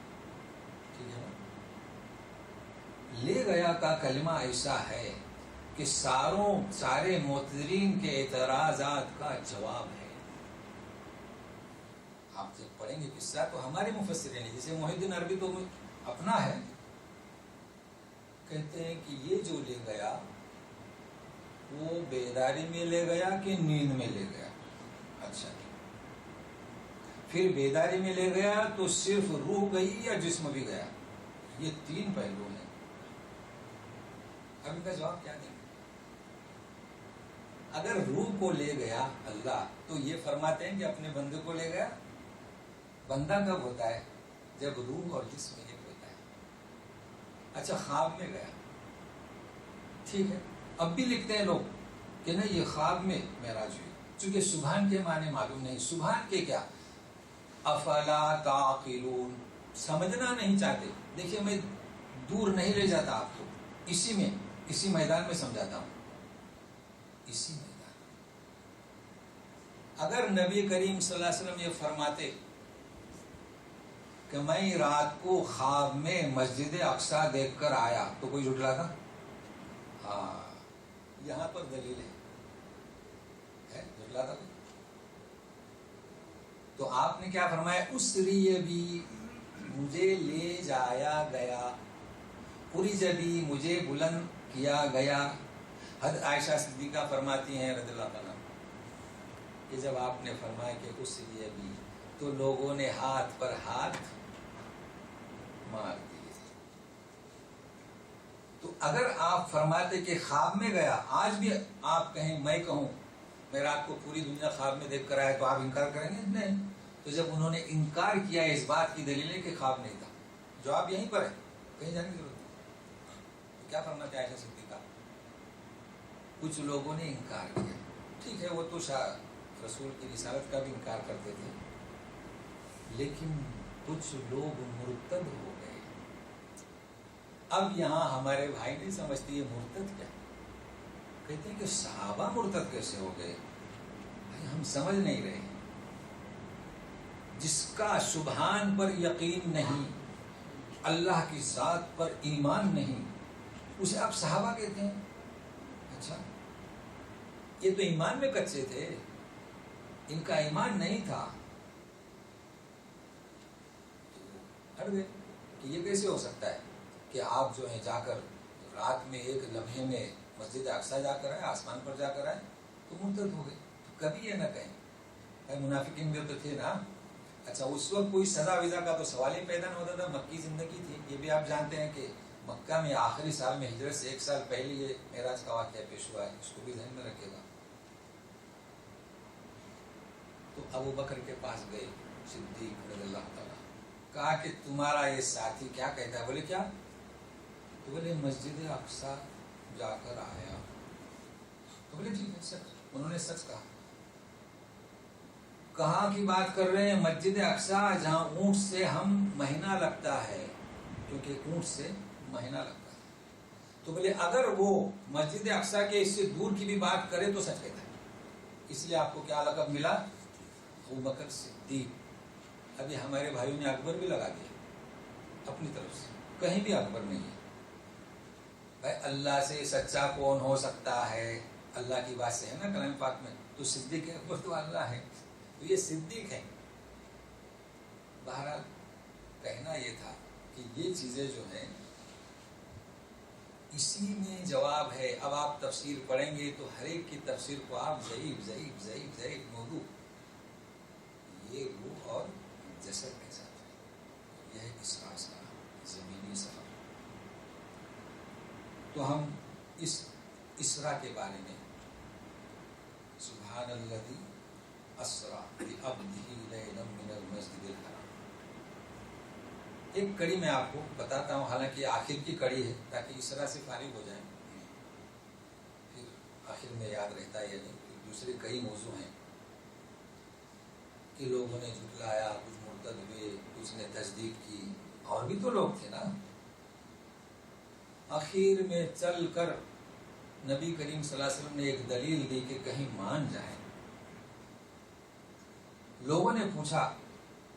ٹھیک ہے نا، کا کلمہ ایسا ہے کہ سارے معتذرین کے اعتراضات کا جواب ہے. آپ جب پڑھیں گے قصہ تو ہمارے مفسرین جیسے محی الدین عربی تو اپنا ہے، کہتے ہیں کہ یہ جو لے گیا وہ بیداری میں لے گیا کہ نیند میں لے گیا. اچھا، پھر بیداری میں لے گیا تو صرف روح گئی یا جسم بھی گیا؟ یہ 3 پہلو ہیں. اب ان کا جواب کیا دیں گے؟ اگر روح کو لے گیا اللہ تو یہ فرماتے ہیں کہ اپنے بندے کو لے گیا. بندہ کب ہوتا ہے؟ جب روح اور جسم ایک ہوتا ہے. اچھا، خواب میں گیا، ٹھیک ہے. اب بھی لکھتے ہیں لوگ کہ نہیں یہ خواب میں معراج ہوئی، چونکہ سبحان کے معنی معلوم نہیں. سبحان کے کیا؟ افلا تعقلون، سمجھنا نہیں چاہتے. دیکھیے میں دور نہیں لے جاتا آپ کو، اسی میدان میں سمجھاتا ہوں. اسی میدان اگر نبی کریم صلی اللہ علیہ وسلم یہ فرماتے کہ میں رات کو خواب میں مسجد اقصی دیکھ کر آیا تو کوئی جھٹلاتا؟ ہاں، یہاں پر دلیل ہے، جھٹلاتا کوئی؟ تو آپ نے کیا فرمایا؟ اسری بھی، مجھے لے جایا گیا، عرج بھی، مجھے بلند کیا گیا. حضرت عائشہ صدیقہ فرماتی ہیں رضی اللہ عنہا کہ جب آپ نے فرمایا کہ اسری بھی تو لوگوں نے ہاتھ پر ہاتھ مار دیے. تو اگر آپ فرماتے کہ خواب میں گیا، آج بھی آپ کہیں، میں کہوں میں رات کو پوری دنیا خواب میں دیکھ کر آیا، تو آپ انکار کریں گے؟ نہیں. تو جب انہوں نے انکار کیا اس بات کی دلیل ہے کہ خواب نہیں تھا. جواب یہیں پر ہے، کہیں جانے کی ضرورت نہیں. کیا فرماتے عائشہ صدیقہ؟ کچھ لوگوں نے انکار کیا، ٹھیک ہے، وہ تو رسول کی رسالت کا بھی انکار کرتے تھے، لیکن کچھ لوگ مرتد ہو گئے. اب یہاں ہمارے بھائی نہیں سمجھتے یہ مرتد کیا. کہتے ہیں کہ صحابہ مرتد کیسے ہو گئے؟ بھائی ہم سمجھ نہیں رہے. جس کا سبحان پر یقین نہیں، اللہ کی ذات پر ایمان نہیں، اسے آپ صحابہ کہتے ہیں؟ اچھا، یہ تو ایمان میں کچے تھے، ان کا ایمان نہیں تھا، تو ہٹ گئے. کہ یہ کیسے ہو سکتا ہے کہ آپ جو ہے جا کر رات میں ایک لمحے میں مسجد اقصی جا کر آئے، آسمان پر جا کر آئے تو مرتد ہو گئے؟ تو کبھی یہ نہ کہیں. منافقین بھی تو تھے نا. اچھا، اس وقت کوئی سزا وزا کا تو سوال ہی پیدا نہ ہوتا تھا، مکی زندگی تھی. یہ بھی آپ جانتے ہیں کہ مکہ میں آخری سال میں ہجرت سے 1 سال پہلے یہ معراج کا واقعہ پیش ہوا ہے، اس کو بھی ذہن میں رکھے گا. تو ابو بکر کے پاس گئے صدیق رضی اللہ تعالیٰ، کہا کہ تمہارا یہ ساتھی کیا کہتا ہے؟ بولے کیا؟ تو بولے مسجد اقصی جا کر آیا. تو بولے ٹھیک ہے، سچ. انہوں نے سچ کہا. کہاں کی بات کر رہے ہیں؟ مسجد اقصی، جہاں اونٹ سے ہم مہینہ لگتا ہے، کیونکہ اونٹ سے مہینہ لگتا ہے. تو بولے اگر وہ مسجد اقصی کے اس سے دور کی بھی بات کرے تو سچ کہتا ہے. اس لیے آپ کو کیا لقب ملا؟ ابو بکر صدیق. ابھی ہمارے بھائیوں نے اکبر بھی لگا دیا اپنی طرف سے، کہیں بھی اکبر نہیں ہے. بھائی اللہ سے سچا کون ہو سکتا ہے؟ اللہ کی بات سے ہے نا کلام پاک میں. تو صدیق اکبر تو اللہ ہے، تو یہ صدیق ہے. بہرحال کہنا یہ تھا کہ یہ چیزیں جو ہیں اسی میں جواب ہے. اب آپ تفسیر پڑھیں گے تو ہر ایک کی تفسیر کو آپ ضعیف موضوع، یہ روح اور جسد کے ساتھ ہے. یہ ہے اسراء کا زمینی سفر. تو ہم اس اسراء کے بارے میں سبحان الذی اسرا بعبدہ لیلا من المسجد الحرام، ایک کڑی میں آپ کو بتاتا ہوں، حالانکہ یہ آخر کی کڑی ہے تاکہ اسراء سے فارغ ہو جائیں. پھر آخر میں یاد رہتا ہے یا نہیں. دوسرے کئی موضوع ہیں کہ لوگوں نے جھٹلایا، کچھ مرتد ہوئے، کچھ نے تصدیق کی، اور بھی تو لوگ تھے نا. آخر میں چل کر نبی کریم صلی اللہ علیہ وسلم نے ایک دلیل دی کہ کہیں مان جائیں. لوگوں نے پوچھا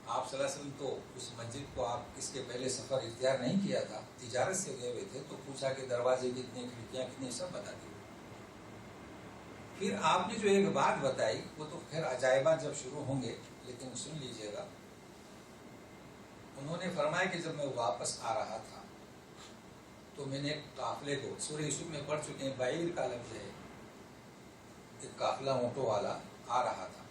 آپ صلی اللہ علیہ وسلم تو اس مسجد کو آپ اس کے پہلے سفر اختیار نہیں کیا تھا، تجارت سے گئے ہوئے تھے، تو پوچھا کہ دروازے کتنے، کھڑکیاں کتنی، سب بتا دی۔ پھر آپ نے جو ایک بات بتائی وہ تو پھر عجائبات جب شروع ہوں گے، لیکن سن لیجئے گا۔ انہوں نے فرمایا کہ جب میں واپس آ رہا تھا تو میں نے ایک قافلے کو، سورہ یوسف میں پڑھ چکے ہیں، بعیر کا لفظ ہے، ایک قافلہ اونٹوں والا آ رہا تھا،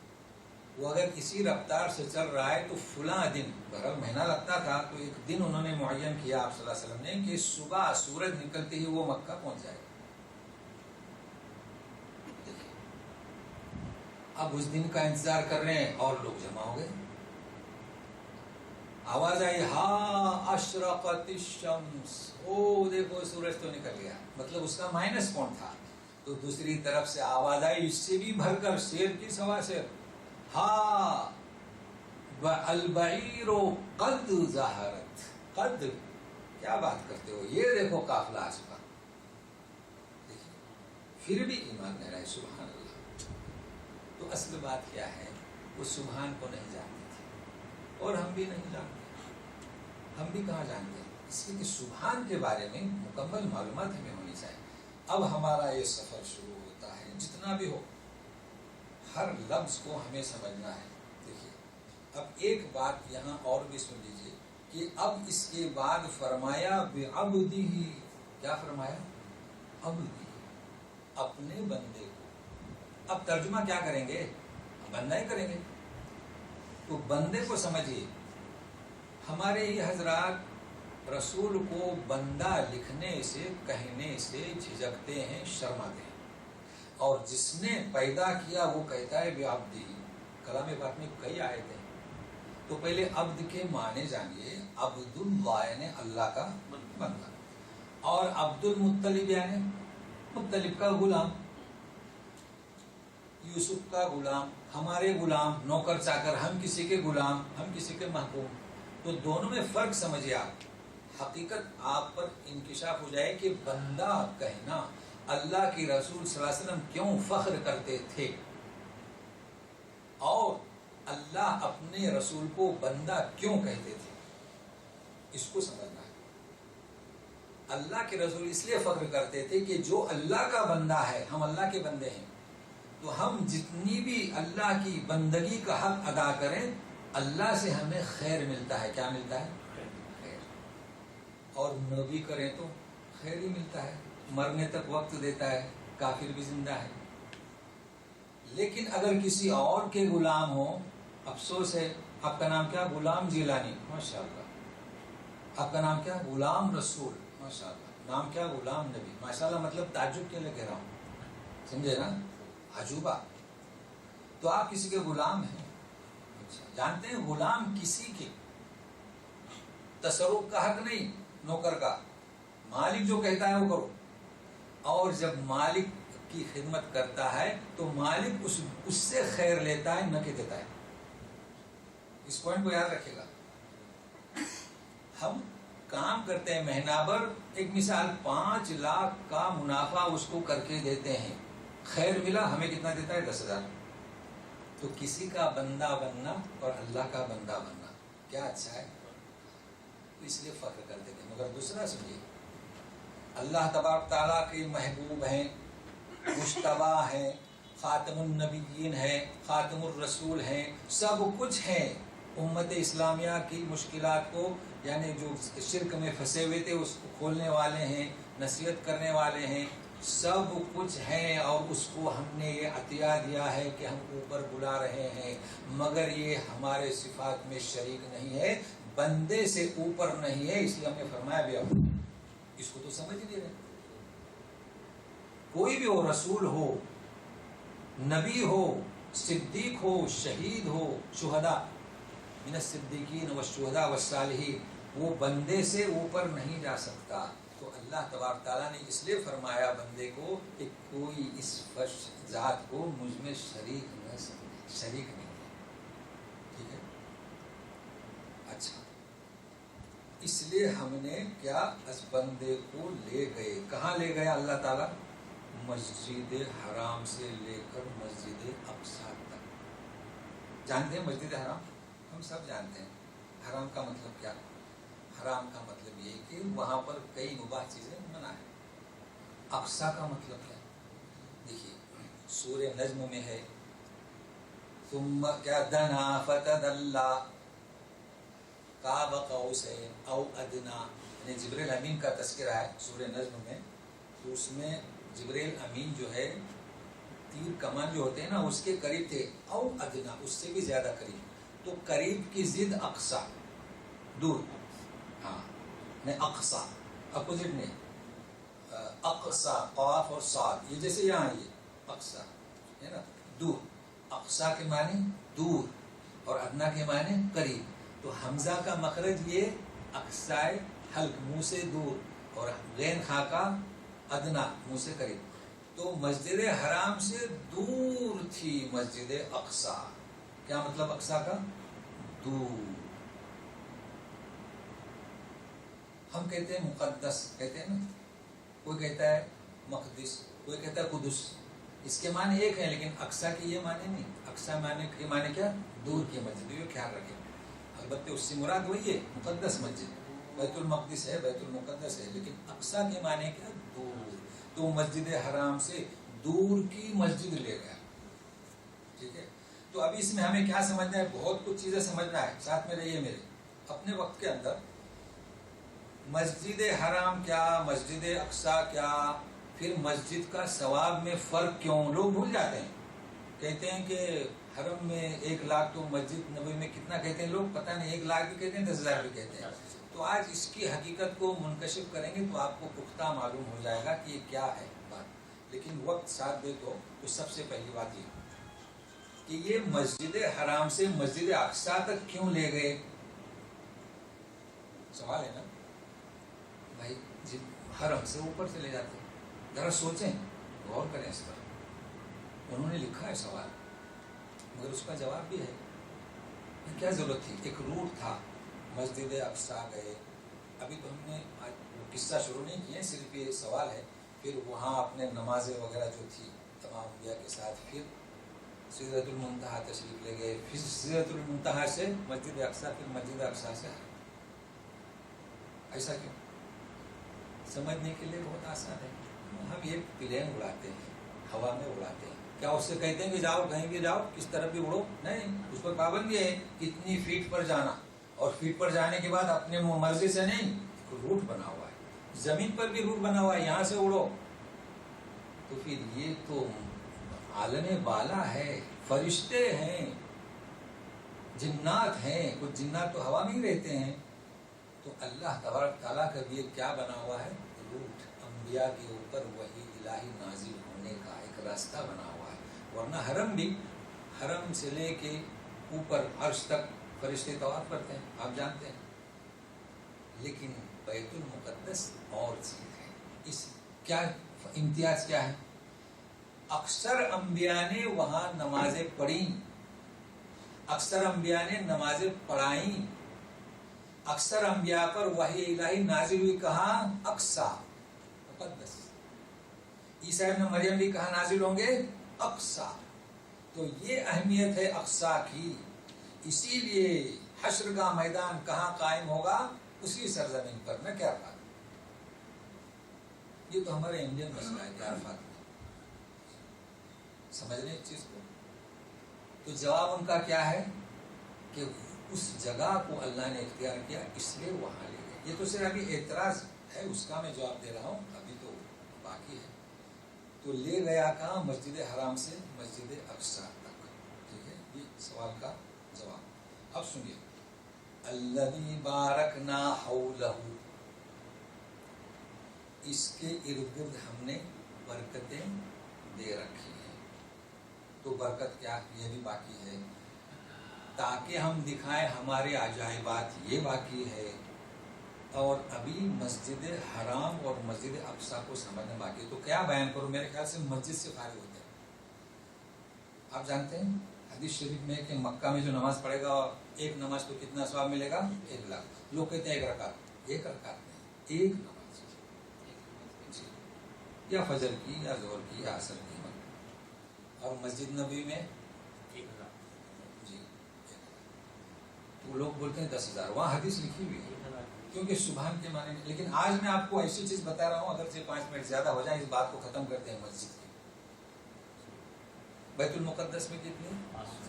وہ اگر کسی رفتار سے چل رہا ہے تو فلاں دن، بہرحال مہینہ لگتا تھا، تو ایک دن انہوں نے معین کیا آپ صلی اللہ علیہ وسلم نے کہ صبح سورج نکلتے ہی وہ مکہ پہنچ جائے گا۔ اب اس دن کا انتظار کر رہے ہیں اور لوگ جمع ہو گئے، آواز آئی ہاں اشرقت الشمس، او دیکھو سورج تو نکل گیا، مطلب اس کا مائنس پوائنٹ تھا۔ تو دوسری طرف سے آواز آئی اس سے بھی بھر کر، شیر کی سوا شیر، ہاں البعیر قد ظہرت، قد کیا بات کرتے ہو، یہ دیکھو قافلہ آ چکا۔ دیکھیں پھر بھی ایمان نہیں رہے، سبحان اللہ۔ تو اصل بات کیا ہے، وہ سبحان کو نہیں جانتے تھے، اور ہم بھی نہیں جانتے، ہم بھی کہاں جانتے ہیں، اس لیے کہ سبحان کے بارے میں مکمل معلومات ہمیں ہونی چاہیے۔ اب ہمارا یہ سفر شروع ہوتا ہے، جتنا بھی ہو ہر لفظ کو ہمیں سمجھنا ہے۔ دیکھیے اب ایک بات یہاں اور بھی سن لیجیے کہ اب اس کے بعد فرمایا بعبدہ، کیا فرمایا؟ عبدہ، اپنے بندے کو۔ اب ترجمہ کیا کریں گے؟ بندہ ہی کریں گے۔ تو بندے کو سمجھیے، ہمارے یہ حضرات رسول کو بندہ لکھنے سے، کہنے سے جھجکتے ہیں، شرماتے ہیں، اور جس نے پیدا کیا وہ کہتا ہے بعبدہ۔ کلام پاک میں کئی آیتیں ہیں، تو پہلے عبد کے معنی جانیے۔ عبد اللہ یعنی اللہ کا بندہ، اور عبد المطلب یعنی مطلب کا غلام، یوسف کا غلام، ہمارے غلام، نوکر چاکر، ہم کسی کے غلام، ہم کسی کے محکوم۔ تو دونوں میں فرق سمجھیے آپ، حقیقت آپ پر انکشاف ہو جائے کہ بندہ کہنا اللہ کی رسول صلی اللہ علیہ وسلم کیوں فخر کرتے تھے، اور اللہ اپنے رسول کو بندہ کیوں کہتے تھے، اس کو سمجھنا ہے۔ اللہ کے رسول اس لیے فخر کرتے تھے کہ جو اللہ کا بندہ ہے، ہم اللہ کے بندے ہیں، تو ہم جتنی بھی اللہ کی بندگی کا حق ادا کریں، اللہ سے ہمیں خیر ملتا ہے۔ کیا ملتا ہے؟ خیر۔ اور نبی کریں تو خیر ہی ملتا ہے، مرنے تک وقت دیتا ہے، کافر بھی زندہ ہے۔ لیکن اگر کسی اور کے غلام ہو، افسوس ہے، آپ کا نام کیا؟ غلام جیلانی، ماشاءاللہ۔ آپ کا نام کیا؟ غلام رسول، ماشاءاللہ۔ نام کیا؟ غلام نبی، ماشاءاللہ۔ مطلب تعجب کے لیے کہہ رہا ہوں، سمجھے نا، عجوبہ۔ تو آپ کسی کے غلام ہیں، جانتے ہیں غلام کسی کے تصرف کا حق نہیں، نوکر کا، مالک جو کہتا ہے وہ کرو۔ اور جب مالک کی خدمت کرتا ہے تو مالک اس سے خیر لیتا ہے، نہ کہ دیتا ہے۔ اس پوائنٹ کو یاد رکھے گا۔ ہم کام کرتے ہیں مہینہ بھر، ایک مثال 5 لاکھ کا منافع اس کو کر کے دیتے ہیں، خیر ملا، ہمیں کتنا دیتا ہے؟ 10,000۔ تو کسی کا بندہ بننا اور اللہ کا بندہ بننا کیا اچھا ہے، تو اس لیے فخر کرتے تھے۔ مگر دوسرا سمجھیے، اللہ تبارک تعالیٰ کے محبوب ہیں، مجتبی ہیں، خاتم النبیین ہیں، خاتم الرسول ہیں، سب کچھ ہیں۔ امت اسلامیہ کی مشکلات کو، یعنی جو شرک میں پھنسے ہوئے تھے، اس کو کھولنے والے ہیں، نصیحت کرنے والے ہیں، سب کچھ ہیں۔ اور اس کو ہم نے یہ عطیہ دیا ہے کہ ہم اوپر بلا رہے ہیں، مگر یہ ہمارے صفات میں شریک نہیں ہے، بندے سے اوپر نہیں ہے، اس لیے ہم نے فرمایا بھی اب اس کو تو سمجھ نہیں رہے۔ کوئی بھی ہو، رسول ہو، نبی ہو، صدیق ہو، شہید ہو، شہداء من الصدیقین والشہداء والصالحین، وہ بندے سے اوپر نہیں جا سکتا۔ تو اللہ تبارک تعالیٰ نے اس لیے فرمایا بندے کو کہ کوئی اس ذات کو مجھ میں شریک نہ سمجھے، شریک نہیں ہے، ٹھیک ہے؟ اچھا، اس لیے ہم نے کیا، اس بندے کو لے گئے، کہاں لے گیا اللہ تعالیٰ؟ مسجد حرام سے لے کر مسجد اقصی تک۔ جانتے ہیں مسجد حرام؟ ہم سب جانتے ہیں حرام کا مطلب کیا. حرام کا مطلب یہ کہ وہاں پر کئی مباح چیزیں منع ہے. اقصا کا مطلب کیا؟ دیکھیے سورہ نجم میں ہے ثم کیا دنا فتدلا قاب قوسین او ادنا، یعنی جبریل امین کا تذکرہ ہے سورہ نجم میں. تو اس میں جبریل امین جو ہے تیر کمان جو ہوتے ہیں نا اس کے قریب تھے، او ادنا اس سے بھی زیادہ قریب. تو قریب کی ضد اقصا، دور. ہاں نہیں اقصا اپوزٹ نہیں، اقصا قاف اور صاد یہ جیسے یہاں یہ اقصا ہے نا دور. اقصا کے معنی دور اور ادنا کے معنی قریب. تو حمزہ کا مخرج یہ اقصائے حلق منہ سے دور اور غین خا کا ادنا منہ سے قریب. تو مسجد حرام سے دور تھی مسجد اقصا. کیا مطلب اقصا کا؟ دور. ہم کہتے ہیں مقدس کہتے ہیں نا، کوئی کہتا ہے مقدس، کوئی کہتا ہے قدس. اس کے معنی ایک ہے لیکن اقصا کی یہ معنی نہیں. اقصا معنی کے معنی کیا؟ دور کی مسجد. یہ خیال رکھیں. البتہ اس سے مراد وہی ہے مقدس مسجد. بیت المقدس ہے، بیت المقدس ہے، لیکن اقصا کے معنی کیا؟ دور. تو مسجد حرام سے دور کی مسجد لے گیا. ٹھیک ہے. تو ابھی اس میں ہمیں کیا سمجھنا ہے؟ بہت کچھ چیزیں سمجھنا ہے. ساتھ میں رہیے میرے. اپنے وقت کے اندر مسجد حرام کیا، مسجد اقصا کیا، پھر مسجد کا ثواب میں فرق کیوں لوگ بھول جاتے ہیں. کہتے ہیں کہ حرم میں 1 لاکھ، تو مسجد نبوی میں کتنا کہتے ہیں لوگ پتہ نہیں. 1 لاکھ بھی کہتے ہیں، 10,000 بھی کہتے ہیں. تو آج اس کی حقیقت کو منکشف کریں گے تو آپ کو پختہ معلوم ہو جائے گا کہ یہ کیا ہے بات. لیکن وقت ساتھ دے تو سب سے پہلی بات یہ کہ یہ مسجد حرام سے مسجد اقصا تک کیوں لے گئے؟ سوال ہے نا بھائی. حرم سے اوپر چلے جاتے ہیں. ذرا سوچیں، غور کریں اس پر. انہوں نے لکھا ہے سوال مگر اس کا جواب بھی ہے. کیا ضرورت تھی؟ ایک روٹ تھا، مسجد اقصا گئے. ابھی تو ہم نے قصہ شروع نہیں کیے، صرف یہ سوال ہے. پھر وہاں اپنے نمازیں وغیرہ جو تھی تمام انبیاء کے ساتھ، پھر سدرۃ المنتہا تشریف لے گئے، پھر سدرۃ المنتہا سے مسجد اقصا، پھر مسجد اقصا سے. ایسا کیوں؟ سمجھنے کے لیے بہت آسان ہے. ہم یہ پلین اڑاتے ہیں، ہوا میں اڑاتے ہیں. کیا اس سے کہتے ہیں کہ جاؤ کہیں بھی جاؤ، کس طرف بھی اڑو؟ نہیں. اس پر پابندی ہے اتنی فیٹ پر جانا، اور فیٹ پر جانے کے بعد اپنے مرضی سے نہیں. روٹ بنا ہوا ہے، زمین پر بھی روٹ بنا ہوا ہے، یہاں سے اڑو. تو پھر یہ تو عالم بالا ہے، فرشتے ہیں، جنات ہیں. کچھ جنات تو ہوا میں ہی رہتے ہیں. تو اللہ تبارک تعالیٰ کا بھی کیا بنا ہوا ہے؟ روٹ. انبیاء کے اوپر وحی الہی نازل ہونے کا ایک راستہ بنا ہوا ہے. ورنہ حرم بھی، حرم سے لے کے اوپر عرش تک فرشتے طواف کرتے ہیں، آپ جانتے ہیں. لیکن بیت المقدس اور چیز ہے. اس کیا امتیاز کیا ہے؟ اکثر انبیاء نے وہاں نمازیں پڑھیں، اکثر انبیاء نے نمازیں پڑھائیں، اکثر انبیاء پر وحی الہی نازل ہوئی. کہاں؟ اقصا مقدس. عیسیٰ ابن مریم بھی کہاں نازل ہوں گے؟ اقصا. تو یہ اہمیت ہے اقصا کی. اسی لیے حشر کا میدان کہاں قائم ہوگا؟ اسی سرزمین پر. میں کیا بات، یہ تو ہمارے انڈین مسئلہ ہے عرفات میں. سمجھ رہے اس چیز کو؟ تو جواب ان کا کیا ہے کہ اس جگہ کو اللہ نے اختیار کیا، اس لیے وہاں لے گئے. یہ تو صرف ابھی اعتراض ہے، اس کا میں جواب دے رہا ہوں، ابھی تو باقی ہے. تو لے گیا کہاں؟ مسجد حرام سے مسجد اقصا تک. ٹھیک ہے، یہ سوال کا جواب. اب سنیے، الذی بارکنا حولہ، اس کے ارد گرد ہم نے برکتیں دے رکھی ہیں. تو برکت کیا؟ یہ بھی باقی ہے، تاکہ ہم دکھائیں ہمارے عجائبات یہ باقی ہے. اور ابھی مسجد حرام اور مسجد اقصا کو سمجھنا باقی ہے. تو کیا بیان کروں؟ میرے خیال سے مسجد سے فارغ ہوتے ہیں. آپ جانتے ہیں حدیث شریف میں کہ مکہ میں جو نماز پڑھے گا اور ایک نماز کو کتنا ثواب ملے گا؟ 1 لاکھ. لوگ کہتے ہیں 1 رکعت. 1 رکعت نہیں، 1 نماز جی، یا فجر کی یا ظہر کی یا عصر کی. اور مسجد نبوی میں 1 لاکھ جی. وہ لوگ بولتے ہیں 10,000، وہاں حدیث لکھی ہوئی ہے، کیونکہ سبحان کے معنی میں. لیکن آج میں آپ کو ایسی چیز بتا رہا ہوں، اگرچہ 5 منٹ زیادہ ہو جائیں، اس بات کو ختم کرتے ہیں. مسجد کی بیت المقدس میں کتنی،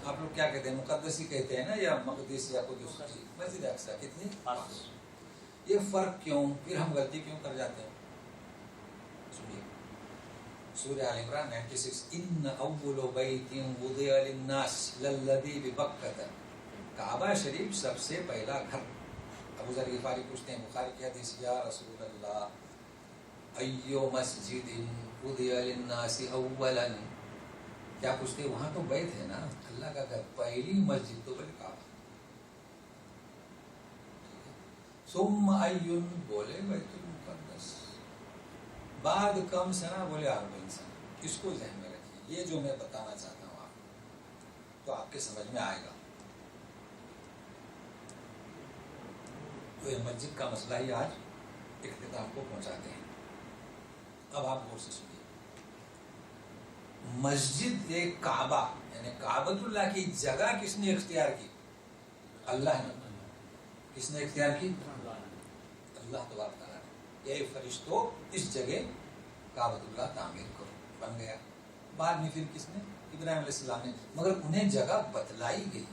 آپ لوگ کیا کہتے ہیں، مقدس ہی کہتے ہیں نا، یا مقدس یا قدس؟ مسجد اقصی کتنی؟ 5. یہ فرق کیوں؟ پھر ہم غلطی کیوں کر جاتے ہیں؟ سنیے سورہ آل عمران 96، ان اول بیت وضع للناس للذی ببکۃ، کعبہ شریف سب سے پہلا گھر. ابو ذر غفاری پوچھتے ہیں بخاری کی حدیث، یا رسول اللہ ایو مسجد وضع للناس اولا، کیا پوچھتے ہیں؟ وہاں تو بیت ہے نا، اللہ کا گھر، پہلی مسجد تو بولے کعبہ. ثم ایون بولے بیت المقدس، بعد کم سنہ بولے 40 سنہ. اس کو ذہن میں رکھیے، یہ جو میں بتانا چاہتا ہوں آپ تو آپ کے سمجھ میں آئے گا. تو یہ مسجد کا مسئلہ ہی آج اختتام کو پہنچاتے ہیں. اب آپ غور سے سنیے، مسجد ایک کعبہ یعنی کعبۃ اللہ کی جگہ کس نے اختیار کی؟ اللہ نے. کس نے اختیار کی؟ اللہ تبارک تعالیٰ نے. اے فرشتوں اس جگہ کعبۃ اللہ تعمیر کرو، بن گیا. بعد میں پھر کس نے؟ ابراہیم علیہ السلام نے، مگر انہیں جگہ بتلائی گئی.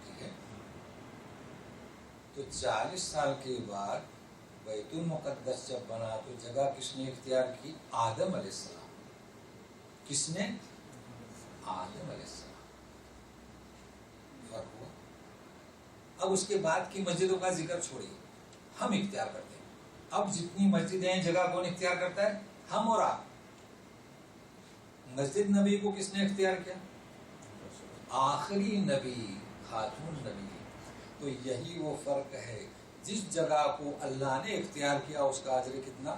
ٹھیک ہے، تو 40 سال کے بعد بیت المقدس جب بنا تو جگہ کس نے اختیار کی؟ آدم علیہ السلام. کس نے؟ آدم علیہ السلام. فرق ہوا. اب اس کے بعد کی مسجدوں کا ذکر چھوڑیے، ہم اختیار کرتے ہیں. اب جتنی مسجدیں ہیں جگہ کون اختیار کرتا ہے؟ ہم اور آپ. مسجد نبی کو کس نے اختیار کیا؟ آخری نبی، خاتون نبی. تو یہی وہ فرق ہے، جس جگہ کو اللہ نے اختیار کیا اس کا اجر کتنا؟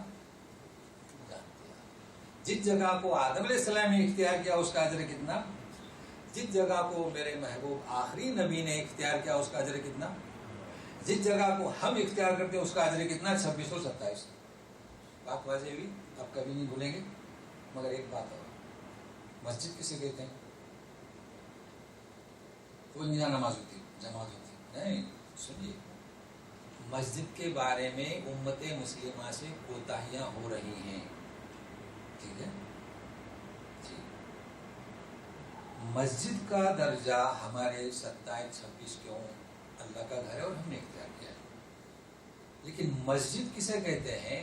جس جگہ کو آدم علیہ السلام نے اختیار کیا اس کا اجر کتنا؟ جس جگہ کو میرے محبوب آخری نبی نے اختیار کیا اس کا اجر کتنا؟ جس جگہ کو ہم اختیار کرتے ہیں اس کا اجر کتنا؟ 2627. بات واضح ہوئی، اب کبھی نہیں بھولیں گے. مگر ایک بات اور، مسجد کسے کہتے ہیں؟ کوئی نہ نماز ہوتی، جماعت ہوتی نہیں. سنیے، مسجد کے بارے میں امت مسلمہ سے کوتاہیاں ہو رہی ہیں. ٹھیک ہے جی. مسجد کا درجہ ہمارے 27-26 کیوں؟ اللہ کا گھر ہے اور ہم نے اختیار کیا ہے. لیکن مسجد کسے کہتے ہیں؟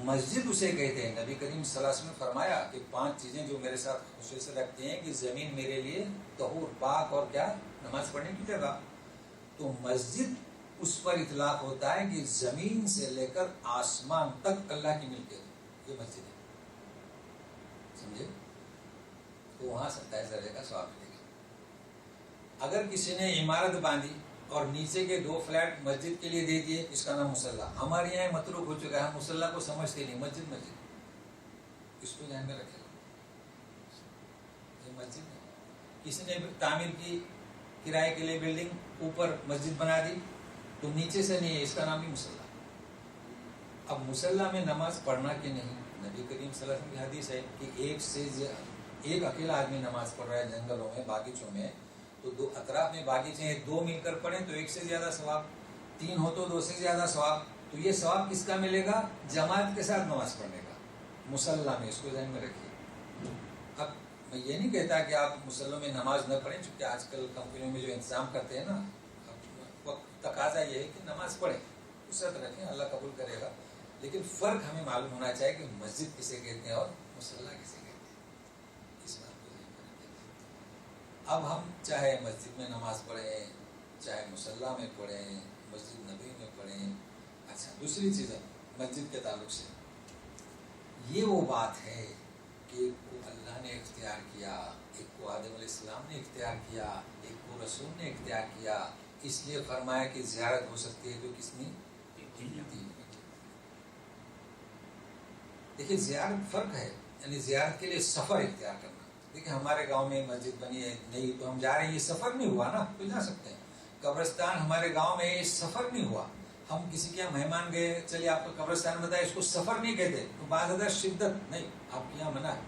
مسجد اسے کہتے ہیں، نبی کریم صلی اللہ علیہ وسلم نے فرمایا کہ 5 چیزیں جو میرے ساتھ خصوصیت رکھتے ہیں کہ زمین میرے لیے طہور، پاک اور کیا؟ نماز پڑھنے کی جگہ. تو مسجد اس پر اطلاق ہوتا ہے کہ زمین سے لے کر آسمان تک اللہ کی ملکیت، یہ مسجد ہے. سمجھے؟ تو وہاں 27 درجے کا ثواب ملے گا. اگر کسی نے عمارت باندھی اور نیچے کے 2 فلیٹ مسجد کے لیے دے دیے، اس کا نام مصلی. ہمارے یہاں متروک ہو چکا ہے، ہم مصلی کو سمجھتے نہیں. مسجد اس کو ذہن میں رکھے گا، یہ مسجد ہے. کسی نے تعمیر کی کرائے کے لیے بلڈنگ، اوپر مسجد بنا دی تو نیچے سے نہیں ہے، اس کا نام بھی مصلی. اب مصلی میں نماز پڑھنا کہ نہیں؟ نبی کریم صلی اللہ علیہ وسلم کی حدیث ہے کہ ایک اکیلا آدمی نماز پڑھ رہا ہے جنگلوں میں، باغیچوں میں، تو 2 اطراف میں باغیچے ہیں، 2 مل کر پڑھیں تو 1 سے زیادہ ثواب، 3 ہو تو 2 سے زیادہ ثواب. تو یہ ثواب کس کا ملے گا؟ جماعت کے ساتھ نماز پڑھنے کا، مصلی میں. اس کو ذہن میں رکھیے. اب میں یہ نہیں کہتا کہ آپ مصلیوں میں نماز نہ پڑھیں، چونکہ آج کل کمپنیوں میں جو انتظام کرتے ہیں نا، وقت تقاضا یہ ہے کہ نماز پڑھیں، وسعت رکھیں، اللہ قبول کرے گا. لیکن فرق ہمیں معلوم ہونا چاہیے کہ مسجد کسے کہتے ہیں اور مصلی کسے کہتے ہیں. اس بات کو ذہن میں رکھیں. اب ہم چاہے مسجد میں نماز پڑھیں، چاہے مصلی میں پڑھیں، مسجد نبی میں پڑھیں. اچھا، دوسری چیز ہے مسجد کے تعلق سے، یہ وہ بات ہے کہ ایک کو اللہ نے اختیار کیا، ایک کو آدم علیہ السلام نے اختیار کیا، ایک کو رسول نے اختیار کیا. اس لیے فرمایا کہ زیارت ہو سکتی ہے جو کس نے؟ 3. دیکھیے زیارت فرق ہے، یعنی زیارت کے لیے سفر اختیار کرنا. دیکھیں ہمارے گاؤں میں مسجد بنی ہے نہیں تو ہم جا رہے ہیں، یہ سفر نہیں ہوا نا، تو جا سکتے ہیں. قبرستان ہمارے گاؤں میں یہ سفر نہیں ہوا. ہم کسی کے یہاں مہمان گئے، چلیے آپ کو قبرستان بتائے، اس کو سفر نہیں کہتے. تو بعض اگر شدت نہیں، آپ کے یہاں منع ہے،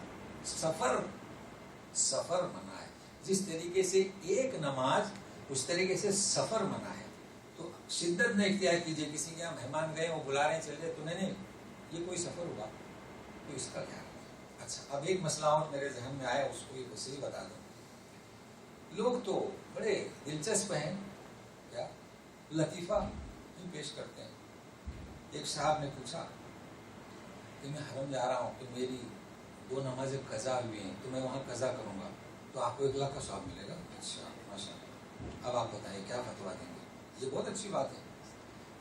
سفر منع ہے. جس طریقے سے ایک نماز اس طریقے سے سفر منع ہے. تو شدت نہ اختیار کیجیے. کسی کے یہاں مہمان گئے، وہ بلا رہے ہیں، چل جائے تو نہیں، یہ کوئی سفر ہوا تو اس کا کیا ہے. اچھا، اب ایک مسئلہ اور میرے ذہن میں آیا، اس کو ایک وسیع بتا دوں. لوگ تو بڑے دلچسپ ہیں، کیا لطیفہ بھی پیش کرتے ہیں. ایک صاحب نے پوچھا کہ میں حرم جا رہا ہوں کہ میری 2 نمازیں قضا ہوئی ہیں، تو میں وہاں قضا کروں گا تو آپ کو 1 لاکھ کا ثواب ملے گا. اچھا، ماشاء اللہ. اب آپ بتائیے کیا فتویٰ دیں گے؟ یہ بہت اچھی بات ہے.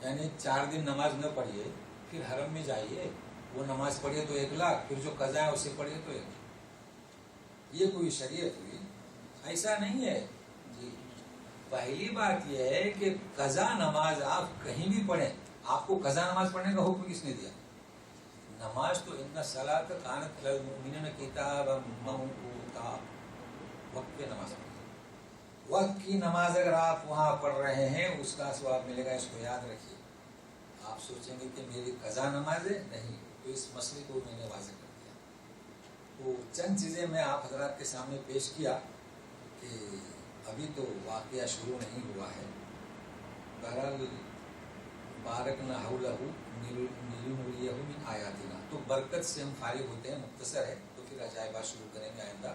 یعنی 4 دن نماز نہ پڑھیے، پھر حرم میں جائیے، وہ نماز پڑھیے تو 1 لاکھ، پھر جو قضا ہے اسے پڑھیے تو 1 لاکھ. یہ کوئی شریعت ہوئی؟ ایسا نہیں ہے جی. پہلی بات یہ ہے کہ قضا نماز آپ کہیں بھی پڑھیں، آپ کو قضا نماز پڑھنے کا حکم کس نے دیا؟ نماز تو ان الصلاۃ کانت علی المؤمنین کتابا موقوتا، وقت پہ نماز پڑھیں. وقت کی نماز اگر آپ وہاں پڑھ رہے ہیں اس کا ثواب ملے گا، اس کو یاد رکھیے. آپ سوچیں گے کہ میری قضا نماز ہے، نہیں. تو اس مسئلے کو میں نے واضح کر دیا. تو چند چیزیں میں آپ حضرات کے سامنے پیش کیا کہ ابھی تو واقعہ شروع نہیں ہوا ہے. بہرحال بارکنا حولہ لنریہ من آیاتنا. تو برکت سے ہم فارغ ہوتے ہیں، مختصر ہے، تو پھر عجائبات شروع کریں گے آئندہ.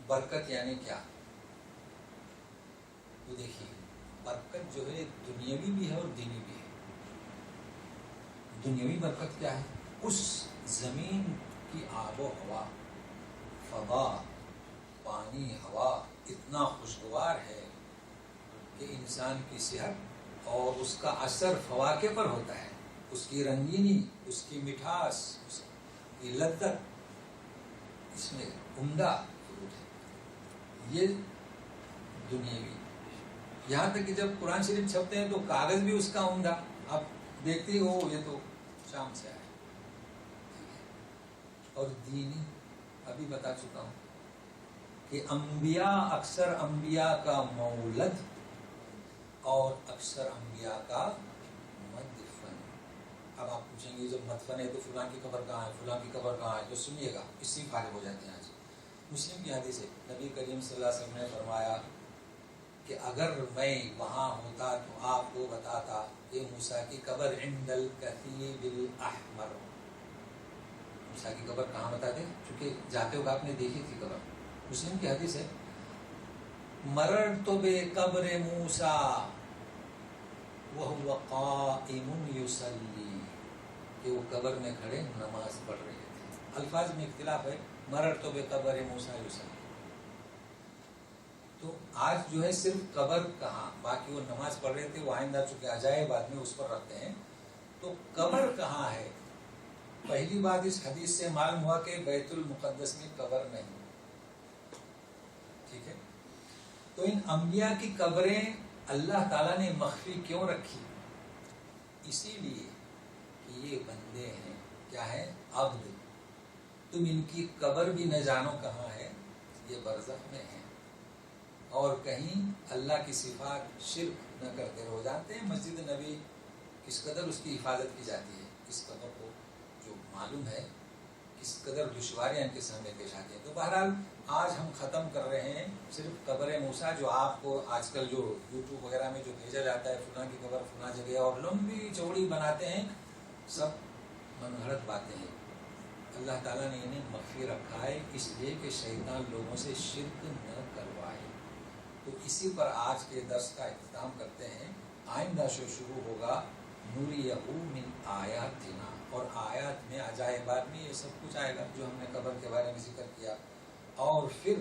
برکت یعنی کیا؟ تو دیکھیے، برکت جو ہے دنیاوی بھی ہے اور دینی بھی ہے. دنیاوی برکت کیا ہے؟ اس زمین کی آب و ہوا، فضا، پانی، ہوا اتنا خوشگوار ہے کہ انسان کی صحت اور اس کا اثر فواکہ پر ہوتا ہے. اس کی رنگینی، اس کی مٹھاس، اس کی لذت، اس میں عمدہ فروٹ ہے. یہ دنیاوی. یہاں تک کہ جب قرآن شریف چھپتے ہیں تو کاغذ بھی اس کا عمدہ. آپ دیکھتے ہو یہ تو شام سے آیا. اور دینی ابھی بتا چکا ہوں کہ انبیاء اکثر انبیاء کا مولد اور اکثر انبیاء کا مدفن. اب آپ پوچھیں گے جب مدفن ہے تو فلاں کی قبر کہاں ہے، فلاں کی قبر کہاں ہے؟ تو سنیے گا، اس سے فارغ ہو جاتے ہیں. آج مسلم کی حدیث ہے، نبی کریم صلی اللہ علیہ وسلم نے فرمایا کہ اگر میں وہاں ہوتا تو آپ کو بتاتا کہ موسیٰ کی قبر عند الکثیب الاحمر. موسیٰ کی قبر کہاں بتاتے؟ چونکہ جاتے ہو آپ نے دیکھی تھی قبر. مسلم کی حدیث ہے، مررت بقبر موسیٰ وهو قائم یصلی، کہ وہ قبر میں کھڑے نماز پڑھ رہے تھے. الفاظ میں اختلاف ہے، مررت بقبر موسیٰ یصلی. تو آج جو ہے صرف قبر کہاں، باقی وہ نماز پڑھ رہے تھے، وہ آئندہ چونکہ عجائب آدمی اس پر رکھتے ہیں. تو قبر کہاں ہے؟ پہلی بات اس حدیث سے معلوم ہوا کہ بیت المقدس میں قبر نہیں. ٹھیک ہے. تو ان انبیاء کی قبریں اللہ تعالیٰ نے مخفی کیوں رکھی؟ اسی لیے کہ یہ بندے ہیں، کیا ہے؟ عبد. تم ان کی قبر بھی نہ جانو کہاں ہے، یہ برزخ میں ہے. اور کہیں اللہ کی صفات شرک نہ کرتے رہو. جانتے ہیں مسجد نبی کس قدر اس کی حفاظت کی جاتی ہے؟ اس قبر کو جو معلوم ہے کس قدر دشواریاں ان کے سامنے پیش آتی ہیں. تو بہرحال آج ہم ختم کر رہے ہیں صرف قبر موسیٰ، جو آپ کو آج کل جو یوٹیوب وغیرہ میں جو بھیجا جاتا ہے فلاں کی قبر فلاں جگہ، اور لمبی چوڑی بناتے ہیں، سب من گھڑت باتیں ہیں. اللہ تعالیٰ نے انہیں مخفی رکھا ہے اس لیے کہ شیطان لوگوں سے شرک نہ کروائے. تو اسی پر آج کے درس کا اختتام کرتے ہیں. آئندہ شروع ہوگا نوریہ من آیاتنا، اور آیات میں عجائبات میں یہ سب کچھ آئے گا جو ہم نے قبر کے بارے میں ذکر کیا. اور پھر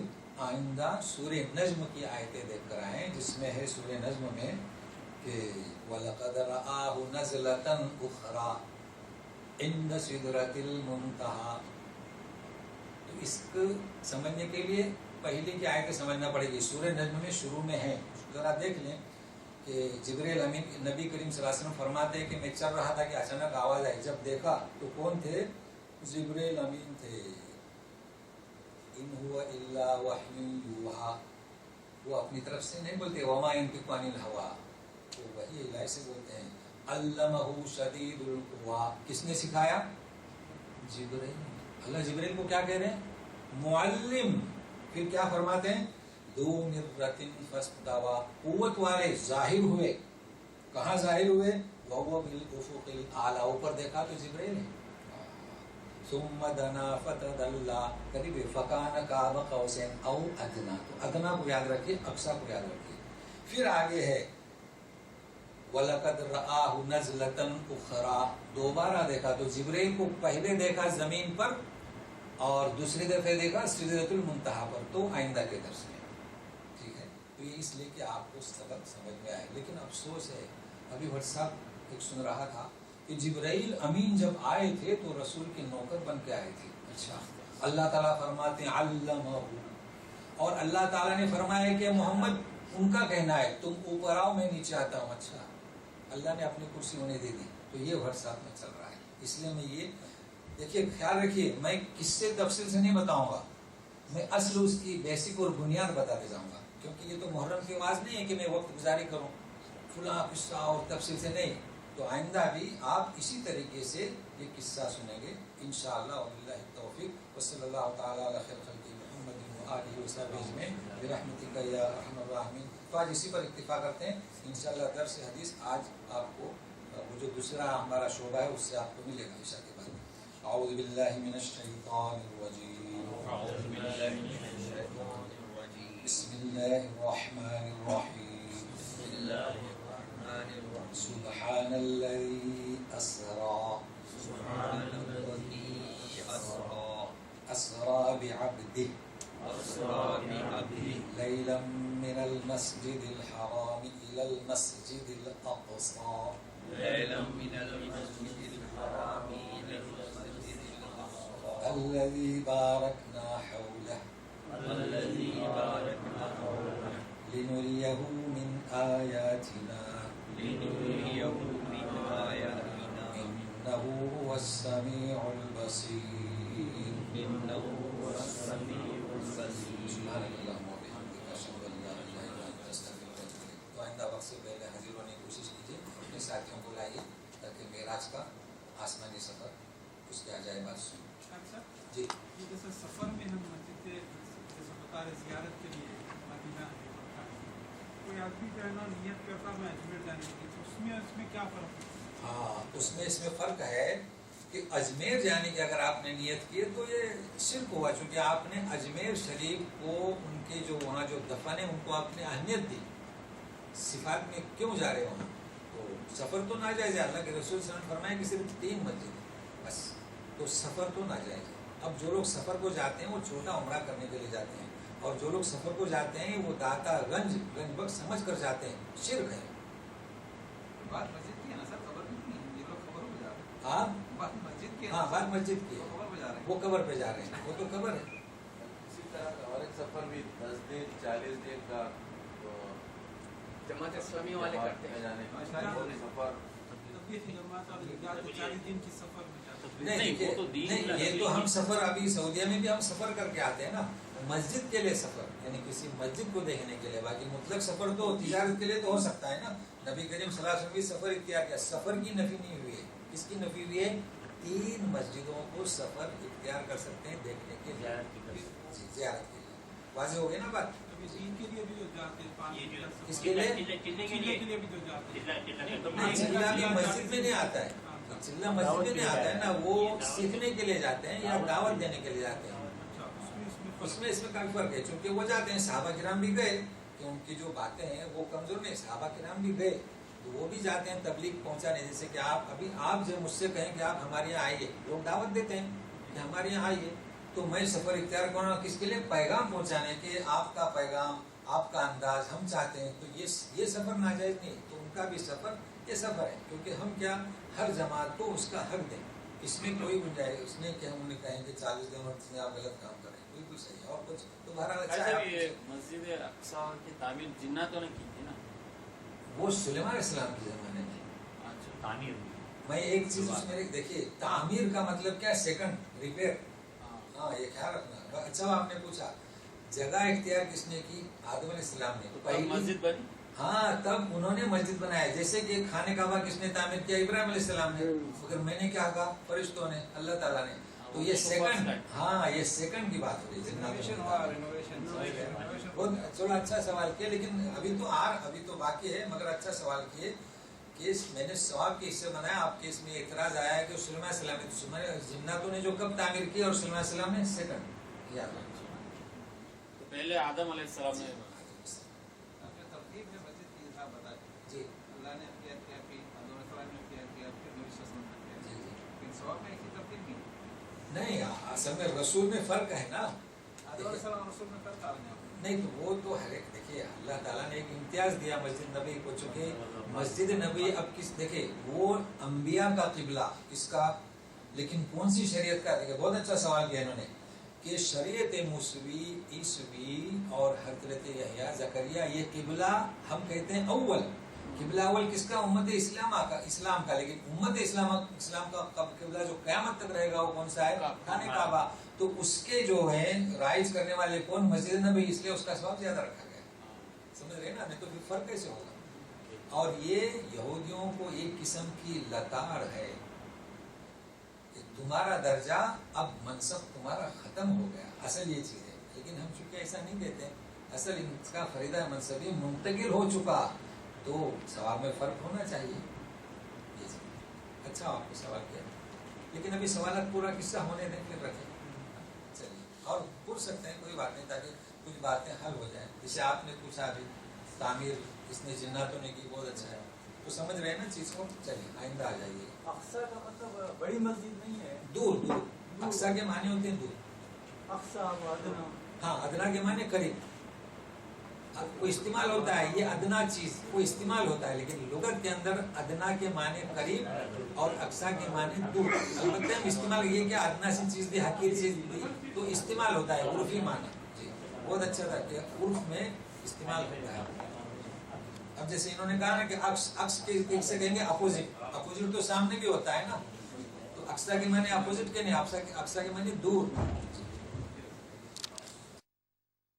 آئندہ سورہ نجم کی آیتیں دیکھ کر آئیں، جس میں ہے سورہ نجم میں کہ وَلَقَدْ رَآهُ نَزْلَةً أُخْرَى عِنْدَ سِدْرَةِ الْمُنْتَهَى. تو اس کو سمجھنے کے لیے پہلے کی آیتیں سمجھنا پڑے گی. سورہ نجم میں شروع میں ہے، ذرا دیکھ لیں کہ جبریل امین نبی کریم صلی اللہ علیہ وسلم فرماتے ہیں کہ میں چل رہا تھا کہ اچانک آواز آئی. جب دیکھا تو کون تھے؟ جبریل امین تھے. ان هو الا وحی یوحی. وہ اپنی طرف سے نہیں بولتے، وما ينطق عن الهوى، وہ وحی الہی سے بولتے ہیں. علمہ شدید القویٰ. کس نے سکھایا؟ جبریل. اللہ جبریل کو کیا کہہ رہے ہیں؟ معلم. پھر کیا فرماتے ہیں؟ ذو مرۃ فاستوى، قوت والے ظاہر ہوئے. کہاں ظاہر ہوئے؟ وهو بالافق الاعلی، اوپر دیکھا تو جبرائیل ہے. ثم دنا فتدلى، قریب فکان قاب قوسین او ادنا، تو ادنا کو یاد رکھیے، اقصا کو یاد رکھیے. پھر آگے ہے وَلَقَدْ رَآهُ نَزْلَةً أُخْرَى، دوبارہ دیکھا تو جبرائیل کو پہلے دیکھا زمین پر اور دوسری دفعہ دیکھا سدرۃ المنتہا پر، تو آئندہ کے درس میں. ٹھیک ہے، تو یہ اس لیے کہ آپ کو سبق سمجھ میں آئے. لیکن افسوس ہے، ابھی واٹس ایپ ایک سن رہا تھا کہ جبرائیل امین جب آئے تھے تو رسول کے نوکر بن کے آئے تھے. اچھا، اللہ تعالیٰ فرماتے ہیں علمہ، اور اللہ تعالیٰ نے فرمایا کہ محمد ان کا کہنا ہے تم اوپر آؤ میں نیچے آتا ہوں. اچھا، اللہ نے اپنی کرسی انہیں دے دی. تو یہ واٹس ایپ میں چل رہا ہے. اس لیے میں یہ دیکھیے، خیال رکھیے، میں کس سے تفصیل سے نہیں بتاؤں گا، میں اصل اس کی بیسک اور بنیاد بتاتے جاؤں گا. کیونکہ یہ تو محرم کی آواز نہیں ہے کہ میں وقت گزاری کروں فلاں قصہ اور تفصیل سے نہیں. تو آئندہ بھی آپ اسی طریقے سے یہ قصہ سنیں گے انشاءاللہ. وباللہ التوفیق، وصلی اللہ تعالیٰ علی خیر خلق محمد وآلہ وصحبہ اجمعین برحمتک یا ارحم الراحمین. تو آج اسی پر اکتفا کرتے ہیں انشاءاللہ. درس حدیث آج آپ کو وہ جو دوسرا ہمارا شعبہ ہے اس سے آپ کو ملے گا عشاء کے بعد. اعوذ باللہ من الشیطان الرجیم، بسم اللہ الرحمن الرحیم. سبحان الذی اسرا بعبده لیلا من المسجد الحرام الى المسجد الاقصى الذي باركنا حوله لنريه من آياتنا إنه هو السميع البصير. سبحانك اللهم وبحمدك أشهد أن لا إله إلا أنت أستغفرك وأتوب إليك. تو آئندہ وقت سے پہلے حاضر ہونے کی کوشش کیجیے، اپنے ساتھیوں کو لائیے تاکہ معراج کا آسمانی سفر اس کے عجائبات سنیں. جی، جیسے سفر میں ہم مسجد جیسے بتا رہے زیارت کے لیے مدینہ کوئی آدمی جو ہے نا نیت کرتا میں اجمیر جانے کی، اس میں کیا فرق ہے؟ ہاں، اس میں فرق ہے کہ اجمیر جانے کی اگر آپ نے نیت کی تو یہ شرک ہوا، چونکہ آپ نے اجمیر شریف کو ان کے جو وہاں جو دفن ہے ان کو آپ نے اہمیت دی. صفات میں کیوں جا رہے وہاں؟ تو سفر تو ناجائز ہے. اللہ کے رسول صلی اللہ علیہ وسلم نے فرمایا کہ صرف 3 مسجد ہے بس، تو سفر تو ناجائز ہے. اب جو لوگ سفر کو جاتے ہیں وہ چھوٹا عمرہ کرنے کے لیے جاتے ہیں، اور جو لوگ سفر کو جاتے ہیں وہ داتا گنج بخش سمجھ کر جاتے ہیں. شرک ہے. بات مسجد کی ہے نا سر، خبر نہیں ہے، یہ لوگ خبر پہ جا رہے ہیں. آپ بات مسجد کی ہے، ہاں، بات مسجد کی ہے، خبر پہ جا رہے ہیں. وہ قبر پہ جا رہے ہیں، وہ تو قبر ہے. اسی طرح کا اور ایک سفر بھی 10 دن 40 دن کا جماعت اسلامی والے کرتے ہیں جانے کا سفر. جماعت اور 40 دن کی سفر میں جاتے ہیں. نہیں، یہ تو ہم سفر ابھی سعودیہ میں بھی ہم سفر کر کے آتے ہیں نا، مسجد کے لیے سفر یعنی کسی مسجد کو دیکھنے کے لیے. باقی مطلق سفر تو تجارت کے لیے تو ہو سکتا ہے نا. نبی کریم صلی اللہ علیہ وسلم بھی سفر اختیار کیا. سفر کی نفی نہیں ہوئی ہے. کس کی نفی ہوئی ہے؟ 3 مسجدوں کو سفر اختیار کر سکتے ہیں دیکھنے کے لیے، زیارت کے لیے. واضح ہو گئی نا بات؟ عید کے لیے بھی جو جاتے ہیں، اس کے لیے چلے کے لیے بھی جو جاتے ہیں. چلہ بھی مسجد میں نہیں آتا ہے. چلہ مسجد میں نہیں آتا ہے نا، وہ سیکھنے کے لیے جاتے ہیں یا دعوت دینے کے لیے جاتے ہیں. اس میں کافی فرق ہے، چونکہ وہ جاتے ہیں. صحابہ کرام بھی گئے کہ ان کی جو باتیں ہیں وہ کمزور نہیں. صحابہ کرام بھی گئے تو وہ بھی جاتے ہیں تبلیغ پہنچانے. جیسے کہ آپ جب مجھ سے کہیں کہ آپ ہمارے یہاں آئیے، لوگ دعوت دیتے ہیں کہ ہمارے یہاں آئیے، تو میں سفر اختیار کروں کس کے لیے؟ پیغام پہنچانے کے. آپ کا پیغام، آپ کا انداز ہم چاہتے ہیں. تو یہ سفر ناجائز نہیں. تو ان کا بھی سفر یہ سفر ہے، کیونکہ ہم کیا ہر جماعت کو اس کا حق دیں. اس میں کوئی گنجائش اس نہیں کہ ہم انہیں کہیں کہ 40 دن اور آپ غلط کام کریں. بالکل صحیح ہے. اور کچھ تو بہرحال مسجد اقصی کی تعمیر جناتوں نے کی تھی نا، وہ سلیمان علیہ السلام کے زمانے میں. اچھا، تعمیر میں ایک چیز اس میں دیکھیے، تعمیر کا مطلب کیا؟ Second repair. ہاں، یہ خیال رکھنا. اچھا، آپ نے پوچھا جگہ اختیار کس نے کی؟ آدم علیہ السلام نے. تو پہلی مسجد بنی. ہاں، تب انہوں نے مسجد بنایا. جیسے کہ خانہ کعبہ کس نے تعمیر کیا؟ ابراہیم علیہ السلام نے. مگر میں نے کیا کہا؟ فرشتوں نے، اللہ تعالیٰ نے. تو یہ سیکنڈ، ہاں یہ سیکنڈ کی بات ہو رہی ہے. بہت تھوڑا اچھا سوال کیا، لیکن ابھی تو باقی ہے، مگر اچھا سوال کیے کہ میں نے ثواب کے حصے بنایا. آپ کے اس میں اعتراض آیا ہے کہ سلیمان علیہ السلام نے جناتوں نے جو کب تعمیر کی اور سلیمان علیہ السلام نے سیکنڈ کیا. تو پہلے آدم علیہ السلام نے ترتیب میں مسجد کی صاحب بتا جی اللہ نے اختیار کیا، پھر آدم علیہ السلام نے اختیار کیا، پھر نبی صلی اللہ علیہ وسلم نے اختیار کیا. لیکن ثواب میں ایک ہی ترتیب نہیں، اصل میں رسول میں فرق ہے نا. آدم علیہ السلام رسول میں فرق آ گیا. نہیں تو وہ تو ہر ایک دیکھیے اللہ تعالیٰ نے ایک امتیاز دیا مسجد نبی کو، چونکہ مسجد نبی اب کس دیکھے وہ انبیاء کا قبلہ اس کا، لیکن کون سی شریعت کا؟ دیکھے بہت اچھا سوال کیا انہوں نے کہ شریعت موسوی، عیسوی اور حضرت یحییٰ زکریا یہ قبلہ ہم کہتے ہیں اول. قبلہ اول کس کا؟ امت اسلام کا. لیکن امت اسلام کا قبلہ جو قیامت تک رہے گا وہ کون سا ہے؟ خانہ کعبہ. تو اس کے جو ہے رائج کرنے والے کون؟ مسجد نبی، اس لیے اس کا ثواب زیادہ رکھا گیا. سمجھ رہے نا؟ نہیں تو پھر فرق کیسے ہوگا؟ اور یہ یہودیوں کو ایک قسم کی لتاڑ ہے کہ تمہارا درجہ اب منصب تمہارا ختم ہو گیا. اصل یہ چیز ہے، لیکن ہم چونکہ ایسا نہیں دیتے. اصل ان کا فریضہ منصبی منتقل ہو چکا تو ثواب میں فرق ہونا چاہیے. اچھا آپ کو سوال کیا، لیکن ابھی سوالات پورا قصہ ہونے دیں پھر رکھیں. چلیے اور پوچھ سکتے ہیں، کوئی بات نہیں، تاکہ کچھ باتیں حل ہو جائیں. جیسے آپ نے پوچھا ابھی تعمیر اس نے جناتوں نے کی، بہت اچھا ہے. تو سمجھ رہے ہیں نا چیز کو. چلیے آئندہ آ جائیے. اقصی کا مطلب بڑی مسجد نہیں ہے، دور. اقصی کے معنی ہوتے ہیں دور. اقصی و ادنا. ہاں ادنا کے معنی قریب. وہ استعمال ہوتا ہے، یہ ادنا چیز وہ استعمال ہوتا ہے، لیکن لغت کے اندر ادنا کے معنی قریب اور اقصی کے معنی دور. البتہ ہم استعمال یہ کہ ادنا سی چیز دی، حقیر چیز دی، تو استعمال ہوتا ہے عرفی معنی. جی بہت اچھا تھا کہ عرف میں استعمال ہوتا ہے. اب جیسے انہوں نے کہا نا کہ عکس کے سے کہیں گے اپوزٹ. اپوزٹ تو سامنے بھی ہوتا ہے نا، تو اقصی کے معنی اپوزٹ کے نہیں، اقصی کے معنی دور.